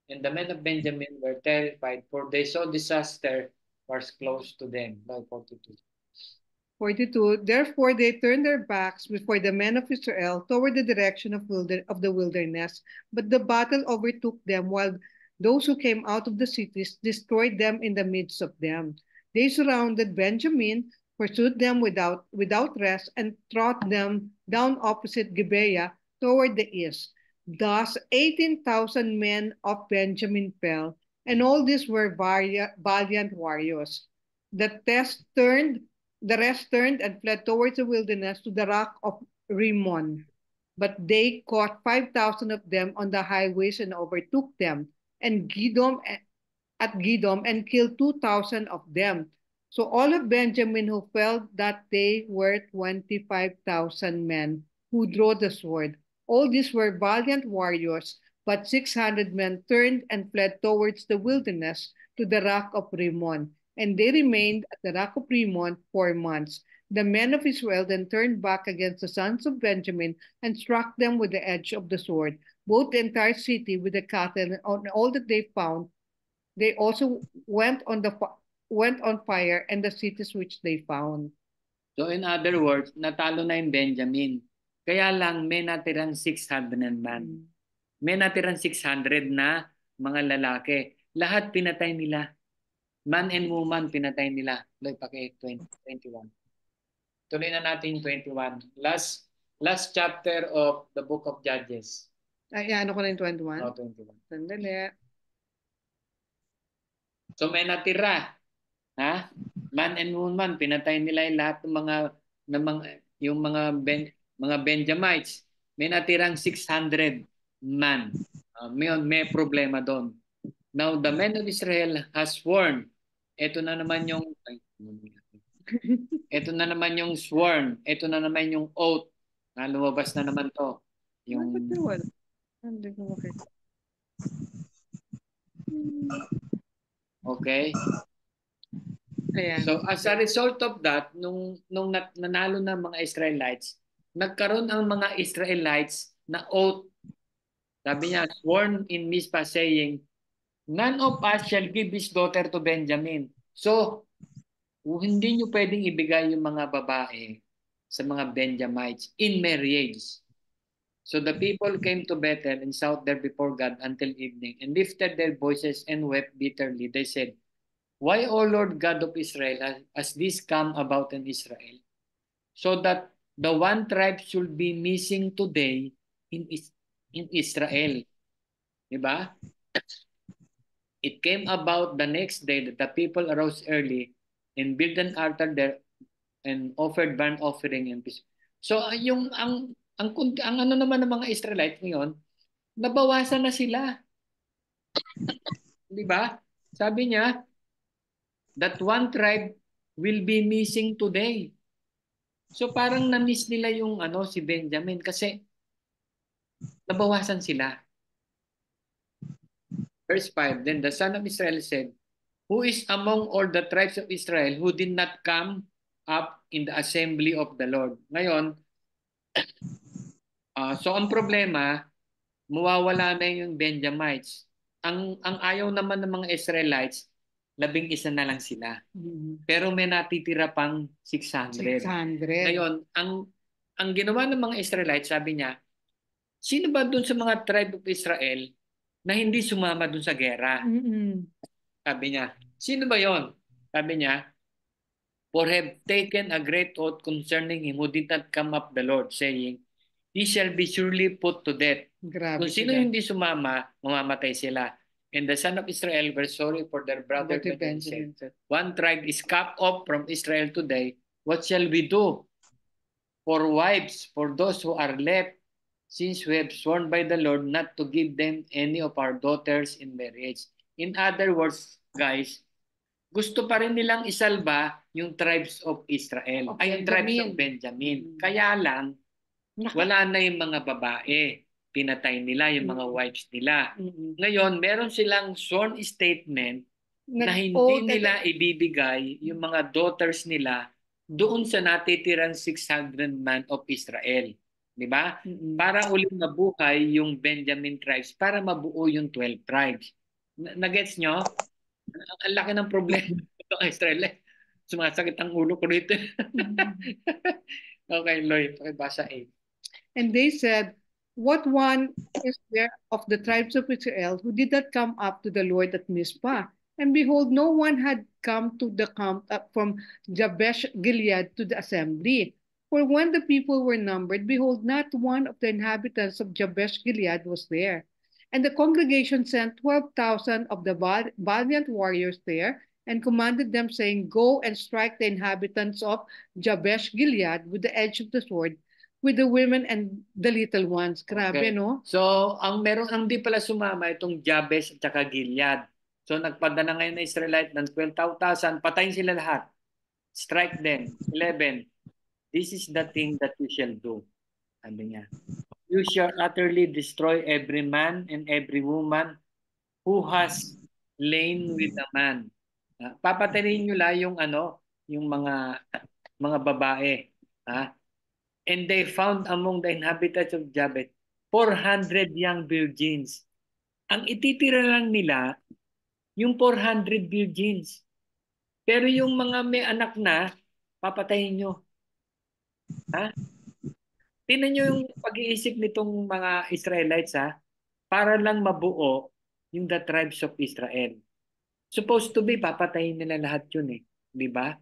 and the men of Benjamin were terrified, for they saw disaster was close to them. By 42. 42. Therefore they turned their backs before the men of Israel toward the direction of the wilderness. But the battle overtook them, while those who came out of the cities destroyed them in the midst of them. They surrounded Benjamin, pursued them without rest, and trod them down opposite Gibeah toward the east. Thus 18,000 men of Benjamin fell, and all these were valiant warriors. The rest turned and fled towards the wilderness to the rock of Rimmon. But they caught 5,000 of them on the highways and overtook them and at Gidom and killed 2,000 of them. So all of Benjamin who fell that day were 25,000 men who drew the sword. All these were valiant warriors, but 600 men turned and fled towards the wilderness to the rock of Rimmon. And they remained at the rock of Rimmon 4 months. The men of Israel then turned back against the sons of Benjamin and struck them with the edge of the sword, both the entire city with the cattle and all that they found. They also went on fire and the cities which they found. So in other words, natalo na yung Benjamin. Kaya lang may natirang 600 man. May natirang 600 na mga lalaki. Lahat pinatay nila. Man and woman pinatay nila. Like paki 21. Tuloy na natin 21. Last chapter of the book of Judges. Ay, ano ko na yung 21? Oh, 21. Sandali. So may natira. Ha? Man and woman pinatay nila yung lahat ng mga Benjamites. May natirang 600 man. May problema doon. Now the men of Israel has sworn. Ito na naman yung sworn. Ito na naman yung oath. Lumabas na naman to. Yung Hindi ko makita. Okay. Ayan. So as a result of that, nung nanalo na mga Israelites, nagkaroon ang mga Israelites na oath. Sabi niya, sworn in Mizpah saying, none of us shall give his daughter to Benjamin. So, hindi nyo pwedeng ibigay yung mga babae sa mga Benjamites in marriage. So the people came to Bethel and sought there before God until evening and lifted their voices and wept bitterly. They said, why, O Lord God of Israel, has this come about in Israel? So that the one tribe should be missing today in Israel. Diba? It came about the next day that the people arose early and built an altar there and offered burnt offering and peace. So ang ano naman ng mga Israelites ngayon, nabawasan na sila. 'Di ba? Sabi niya that one tribe will be missing today. So parang na-miss nila yung si Benjamin kasi nabawasan sila. Verse 5, then the son of Israel said, who is among all the tribes of Israel who did not come up in the assembly of the Lord? Ngayon, so ang problema, mawawala na yung Benjamites. Ang ayaw naman ng mga Israelites, 11 na lang sila. Pero may natitira pang 600. 600. Ngayon, ang ginawa ng mga Israelites, sabi niya, sino ba doon sa mga tribe of Israel na hindi sumama doon sa gera? Sabi niya, sino ba yon? Sabi niya, for have taken a great oath concerning him who did not come up the Lord, saying, he shall be surely put to death. Grabe Kung sino sila. hindi sumama, mamamatay sila. And the son of Israel were sorry for their brother But Benjamin said, one tribe is cut off from Israel today. What shall we do for wives, for those who are left, since we have sworn by the Lord not to give them any of our daughters in marriage? In other words, guys, gusto pa rin nilang isalba yung tribes of Israel, ay yung tribes of Benjamin. Kaya lang, wala na yung mga babae. Pinatay nila yung mga wives nila. Ngayon, meron silang sworn statement na hindi nila ibibigay yung mga daughters nila doon sa natitirang 600 man of Israel. Di ba? Para ulit mabuhay yung Benjamin tribes, para mabuo yung 12 tribes. Nagets nyo? Ang laki ng problema ng Israel. Sumasakit ang ulo ko rito. Okay, Lloyd, pakibasa 8. And they said, what one is there of the tribes of Israel who did not come up to the Lord at Mizpah? And behold, no one had come to the camp from Jabesh Gilead to the assembly. For when the people were numbered, behold, not one of the inhabitants of Jabesh Gilead was there. And the congregation sent 12,000 of the valiant warriors there, and commanded them, saying, go and strike the inhabitants of Jabesh Gilead with the edge of the sword, with the women and the little ones. Grabe, Okay. no? So, ang di pala sumama itong Jabes at saka Gilead. So, nagpadala ngayon na Israelite ng 12,000, patayin sila lahat. Strike them. 11. This is the thing that you shall do. Sabi niya. You shall utterly destroy every man and every woman who has lain with a man. Papatayin nyo lang yung mga babae. And they found among the inhabitants of Jabes 400 young virgins. Ang ititira lang nila, yung 400 virgins. Pero yung mga may anak na, papatayin nyo. Tingnan nyo yung pag-iisip nitong mga Israelites, para lang mabuo yung the tribes of Israel. Supposed to be, papatayin nila lahat yun Di ba?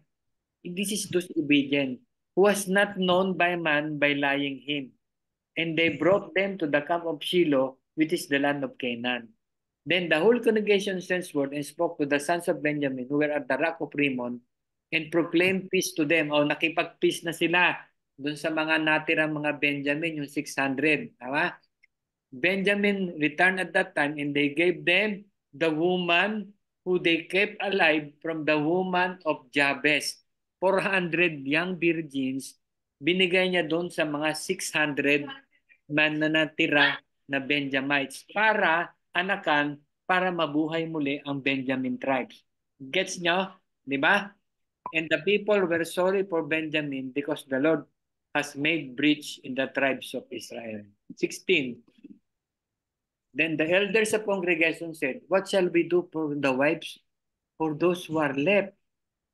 This is those obedient, who was not known by man by lying him. And they brought them to the camp of Shiloh, which is the land of Canaan. Then the whole congregation sent word and spoke to the sons of Benjamin who were at the rock of Rimmon and proclaimed peace to them. Nakipag-peace na sila dun sa mga natirang mga Benjamin, yung 600. Tama? Benjamin returned at that time and they gave them the woman who they kept alive from the woman of Jabes. 400 young virgins, binigay niya doon sa mga 600 man na natira na Benjamites para anakan, para mabuhay muli ang Benjamin tribes. Gets nyo? Di ba? And the people were sorry for Benjamin because the Lord has made breach in the tribes of Israel. 16. Then the elders of congregation said, what shall we do for the wives, for those who are left?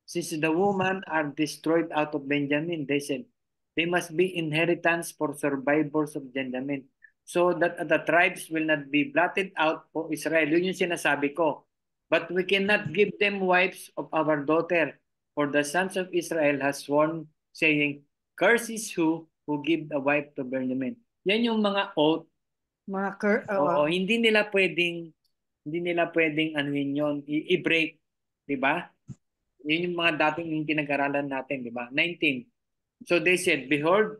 Since the women are destroyed out of Benjamin, they said, they must be inheritance for survivors of Benjamin, so that the tribes will not be blotted out for Israel. Yun yung sinasabi ko. But we cannot give them wives of our daughter, for the sons of Israel has sworn, saying, curse is who give a wife to Benjamin. Yan yung mga oath. Hindi nila pwedeng i-break, di ba? Yun yung mga dating yung pinag-aralan natin, di ba? 19. So they said, behold,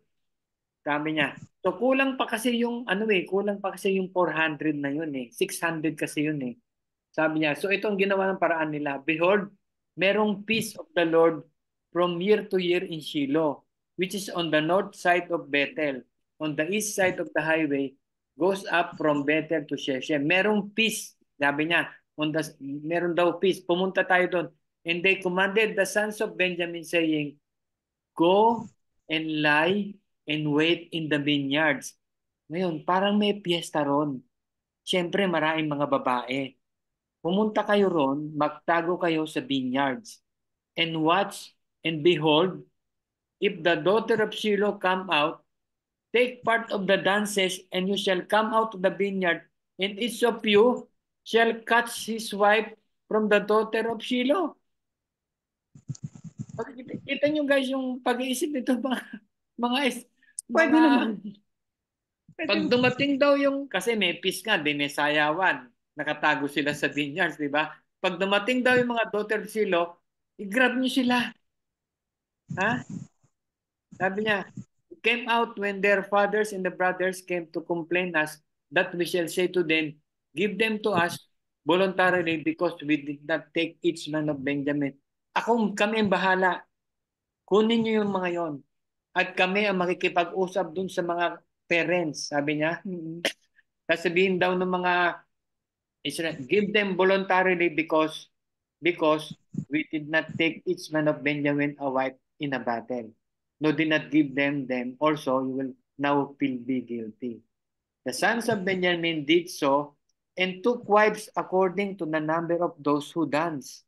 sabi niya. So kulang pa kasi yung 400 na yun 600 kasi yun Sabi niya, so itong ginawa ng paraan nila, behold, merong peace of the Lord from year to year in Shiloh, which is on the north side of Bethel, on the east side of the highway, goes up from Bethel to Shechem. Merong peace Sabi niya, meron daw feast, pumunta tayo doon. And they commanded the sons of Benjamin saying, go and lie and wait in the vineyards. Ngayon, parang may piyesta ron. Siyempre, maraming mga babae. Pumunta kayo ron, magtago kayo sa vineyards. And watch, and behold, if the daughter of Shiloh come out, take part of the dances, and you shall come out to the vineyard, and each of you shall catch his wife from the daughter of Shiloh. Kita nyo guys yung pag-iisip nito Pwede naman. Pag dumating daw yung, kasi may peace nga, dinisayawan, nakatago sila sa vineyards, di ba? Pag dumating daw yung mga daughter of Shiloh, i-grab nyo sila. Ha? Sabi niya, came out when their fathers and the brothers came to complain us that we shall say to them, give them to us voluntarily because we did not take each man of Benjamin. Kami ang bahala. Kunin niyo yung mga yon. At kami ang makikipag-usap dun sa mga parents, sabi niya. Sasabihin daw ng mga Israel, give them voluntarily because we did not take each man of Benjamin a wife in a battle. No, did not give them also, you will now feel be guilty. The sons of Benjamin did so and took wives according to the number of those who danced,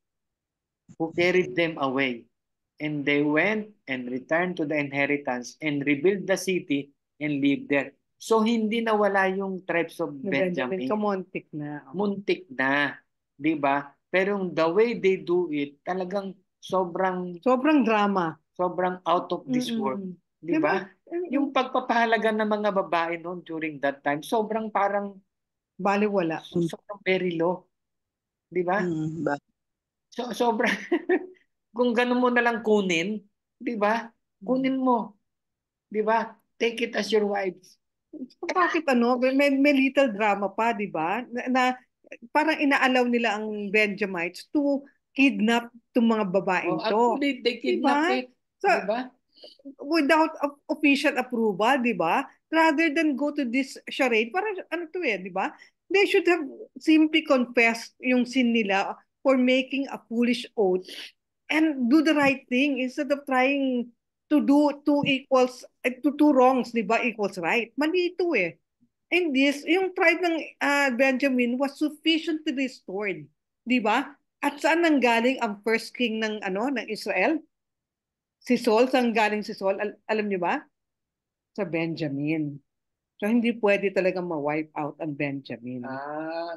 who carried them away. And they went and returned to the inheritance and rebuilt the city and lived there. So hindi nawala yung tribes of Benjamin. Kamuntik na. Muntik na, 'di ba? Pero the way they do it, talagang sobrang drama. Sobrang out of this world, 'di ba? Yung pagpapahalaga ng mga babae noon during that time, sobrang parang baliwala. Sobrang very low. 'Di ba? Sobrang kung ganun mo na lang kunin, 'di ba? Kunin mo. 'Di ba? Take it as your wives. Bakit may little drama pa, 'di ba? Na parang inaalaw nila ang Benjamites to kidnap tong mga babaeng to. Actually, they kidnap it. So, 'di ba? Without official approval, 'di ba? Rather than go to this charade, parang di ba? They should have simply confessed yung sin nila for making a foolish oath and do the right thing instead of trying to do two wrongs, di ba, equals right. Mali ito eh. And this, yung tribe ng Benjamin was sufficiently restored, di ba? At saan nanggaling ang first king ng Israel? Si Saul, saan galing si Saul? Alam niyo ba? Sa Benjamin. So hindi pwede talaga ma-wipe out ang Benjamin.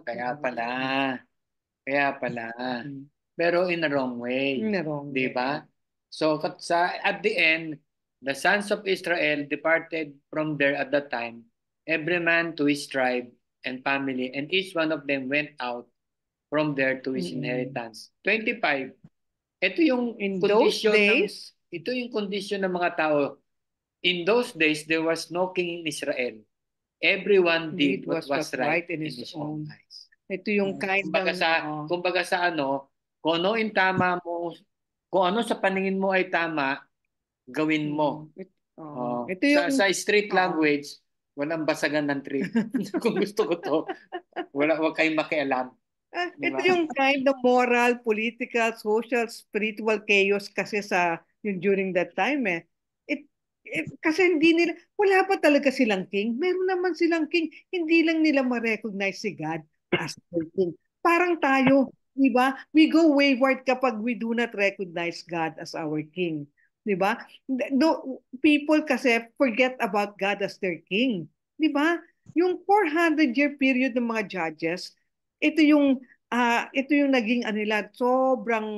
Kaya pala. Kaya pala. Pero in a wrong way. In a wrong way. 'Di ba? So at the end, the sons of Israel departed from there at that time, every man to his tribe and family, and each one of them went out from there to his inheritance. 25. Ito yung ito yung condition ng mga tao. In those days, there was no king in Israel. Everyone did what was right in his own eyes. Ito yung kind kumbaga sa kung ano yung tama mo, kung ano sa paningin mo ay tama, gawin mo. Ito yung, sa street language, walang basagan ng trip. Kung gusto ko to, wag kayong makialam. Ito yung kind of moral, political, social, spiritual chaos kasi during that time eh. Kasi wala pa talaga silang king. Meron naman silang king. Hindi lang nila ma-recognize si God as their king. Parang tayo, di ba? We go wayward kapag we do not recognize God as our king. Di ba? People kasi forget about God as their king. Di ba? Yung 400-year period ng mga judges, ito yung naging sobrang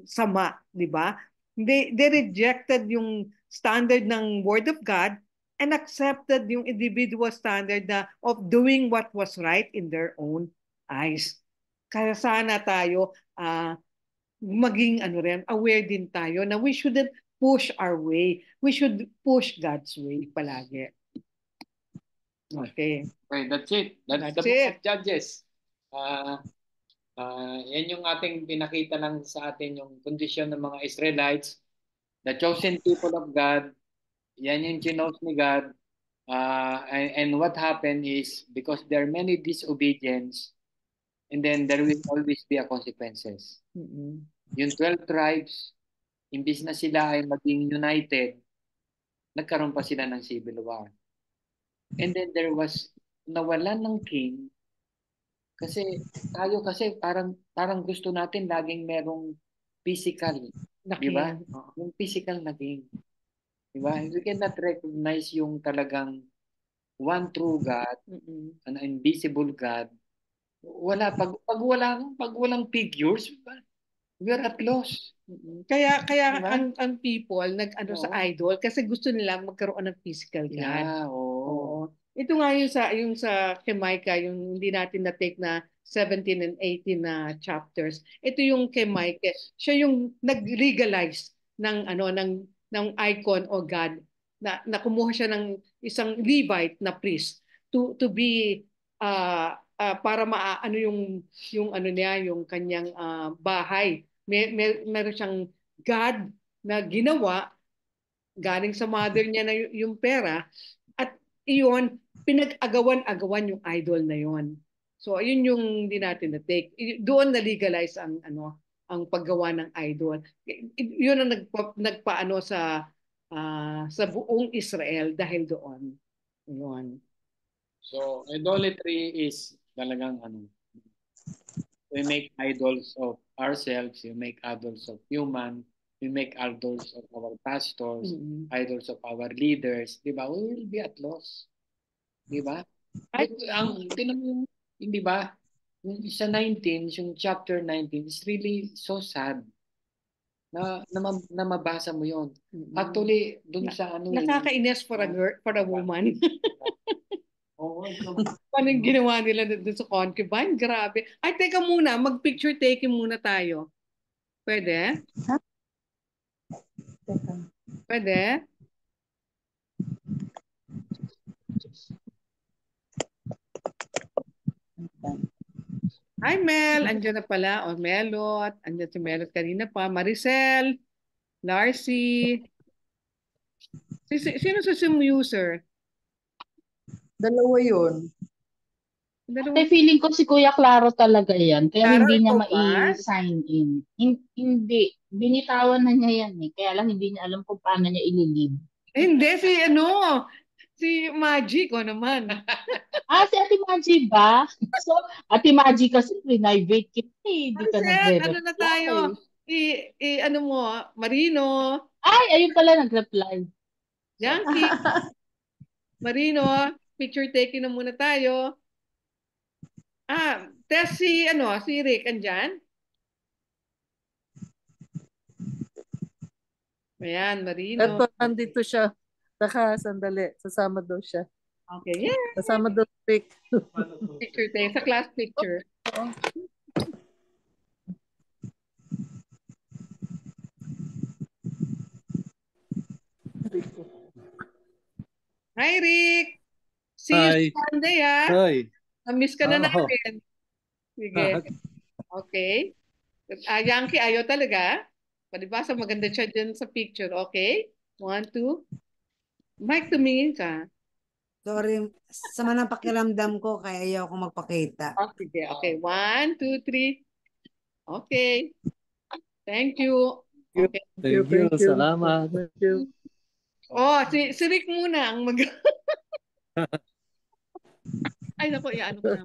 sama, di ba? They rejected yung standard ng Word of God and accepted yung individual standard of doing what was right in their own eyes. Kaya sana tayo maging aware din tayo na we shouldn't push our way. We should push God's way palagi. Okay. That's it. That's the book of Judges. Yan yung ating pinakita lang sa atin yung kondisyon ng mga Israelites, the chosen people of God. Yan yung chinos ni God. And what happened is because there are many disobedience, And then there will always be a consequences. Mm-mm. Yung 12 tribes, imbis na sila ay maging united, nagkaroon pa sila ng civil war. And then there was, nawalan ng king, kasi tayo kasi parang gusto natin laging merong physical, di ba? Laki. Oo. Yung physical na king. Di ba? We cannot recognize yung talagang one true God, Mm-mm. an invisible God. Pag walang figures, we are at loss. Mm-mm. Kaya Diba? ang people nag-ano sa Oo. idol kasi gusto nilang magkaroon ng physical God. Yeah, oo. Oo. Ito nga yung sa kay Micah, yung hindi natin na-take na 17 and 18 na chapters. Ito yung kay Micah. Siya yung nag-legalize ng icon o God na kumuha siya ng isang Levite na priest to be para maano yung ano niya, yung kanyang bahay. Meron siyang God na ginawa galing sa mother niya na yung pera at iyon pinag-agawan-agawan yung idol na yon. So ayun yung hindi natin na-take. Doon na legalize ang paggawa ng idol. Yun ang nagpaano sa buong Israel dahil doon. Ayun. So, idolatry is talagang we make idols of ourselves, we make idols of human, we make idols of our pastors, idols of our leaders, di ba? We will be at loss. Di ba? Di ba? Yung sa 19, yung chapter 19 is really so sad na mabasa mo yon. Actually, dun sa nakakainis for a woman. Oo, Paano yung ginawa nila doon sa concubine? Grabe. Ay, teka muna. Mag-picture taking muna tayo. Pwede? Teka. Pwede? Hi, Mel. Andiyan na pala. O, Melot. Andiyan si Melot kanina pa. Maricel. Larcy. Sino sa sim user? Dalawa yun. Ate, feeling ko si Kuya Claro talaga yan. Kaya Claro, hindi niya ikaw ba? mai-sign in. Hindi. Binitawan na niya yan eh. Kaya lang hindi niya alam kung paano niya ililib. Hindi, si Magic ko naman. Si Ate Maji ba? So, Ate Maji kasi private kita eh. Hindi ka Maricel, ano na tayo? nagre-reply. Ano mo, Marino. Ay, ayun pala nag-reply. Yankee. Marino, picture taking na muna tayo. Test si Rick, andyan? Ayan, Marino. Ito, nandito siya. Sandali. Sasama daw siya. Okay, yeah. Sasama daw si Rick. Picture tayo, sa class picture. Hi, Rick! See you Hi. Sunday, ha? Hi. Na-miss ka na Oo. natin. Sige. Okay. Yankee, ayaw talaga. Palibasa, maganda siya dyan sa picture. Okay? 1, 2. Mike, tumingin ka. Sorry, sama ng pakiramdam ko kaya ayaw ko magpakita. Sige. Okay. 1, 2, 3. Okay. Thank you. Okay. Thank you. Salamat. Thank you. Si Rick muna ang Ay, naku, ano ko na.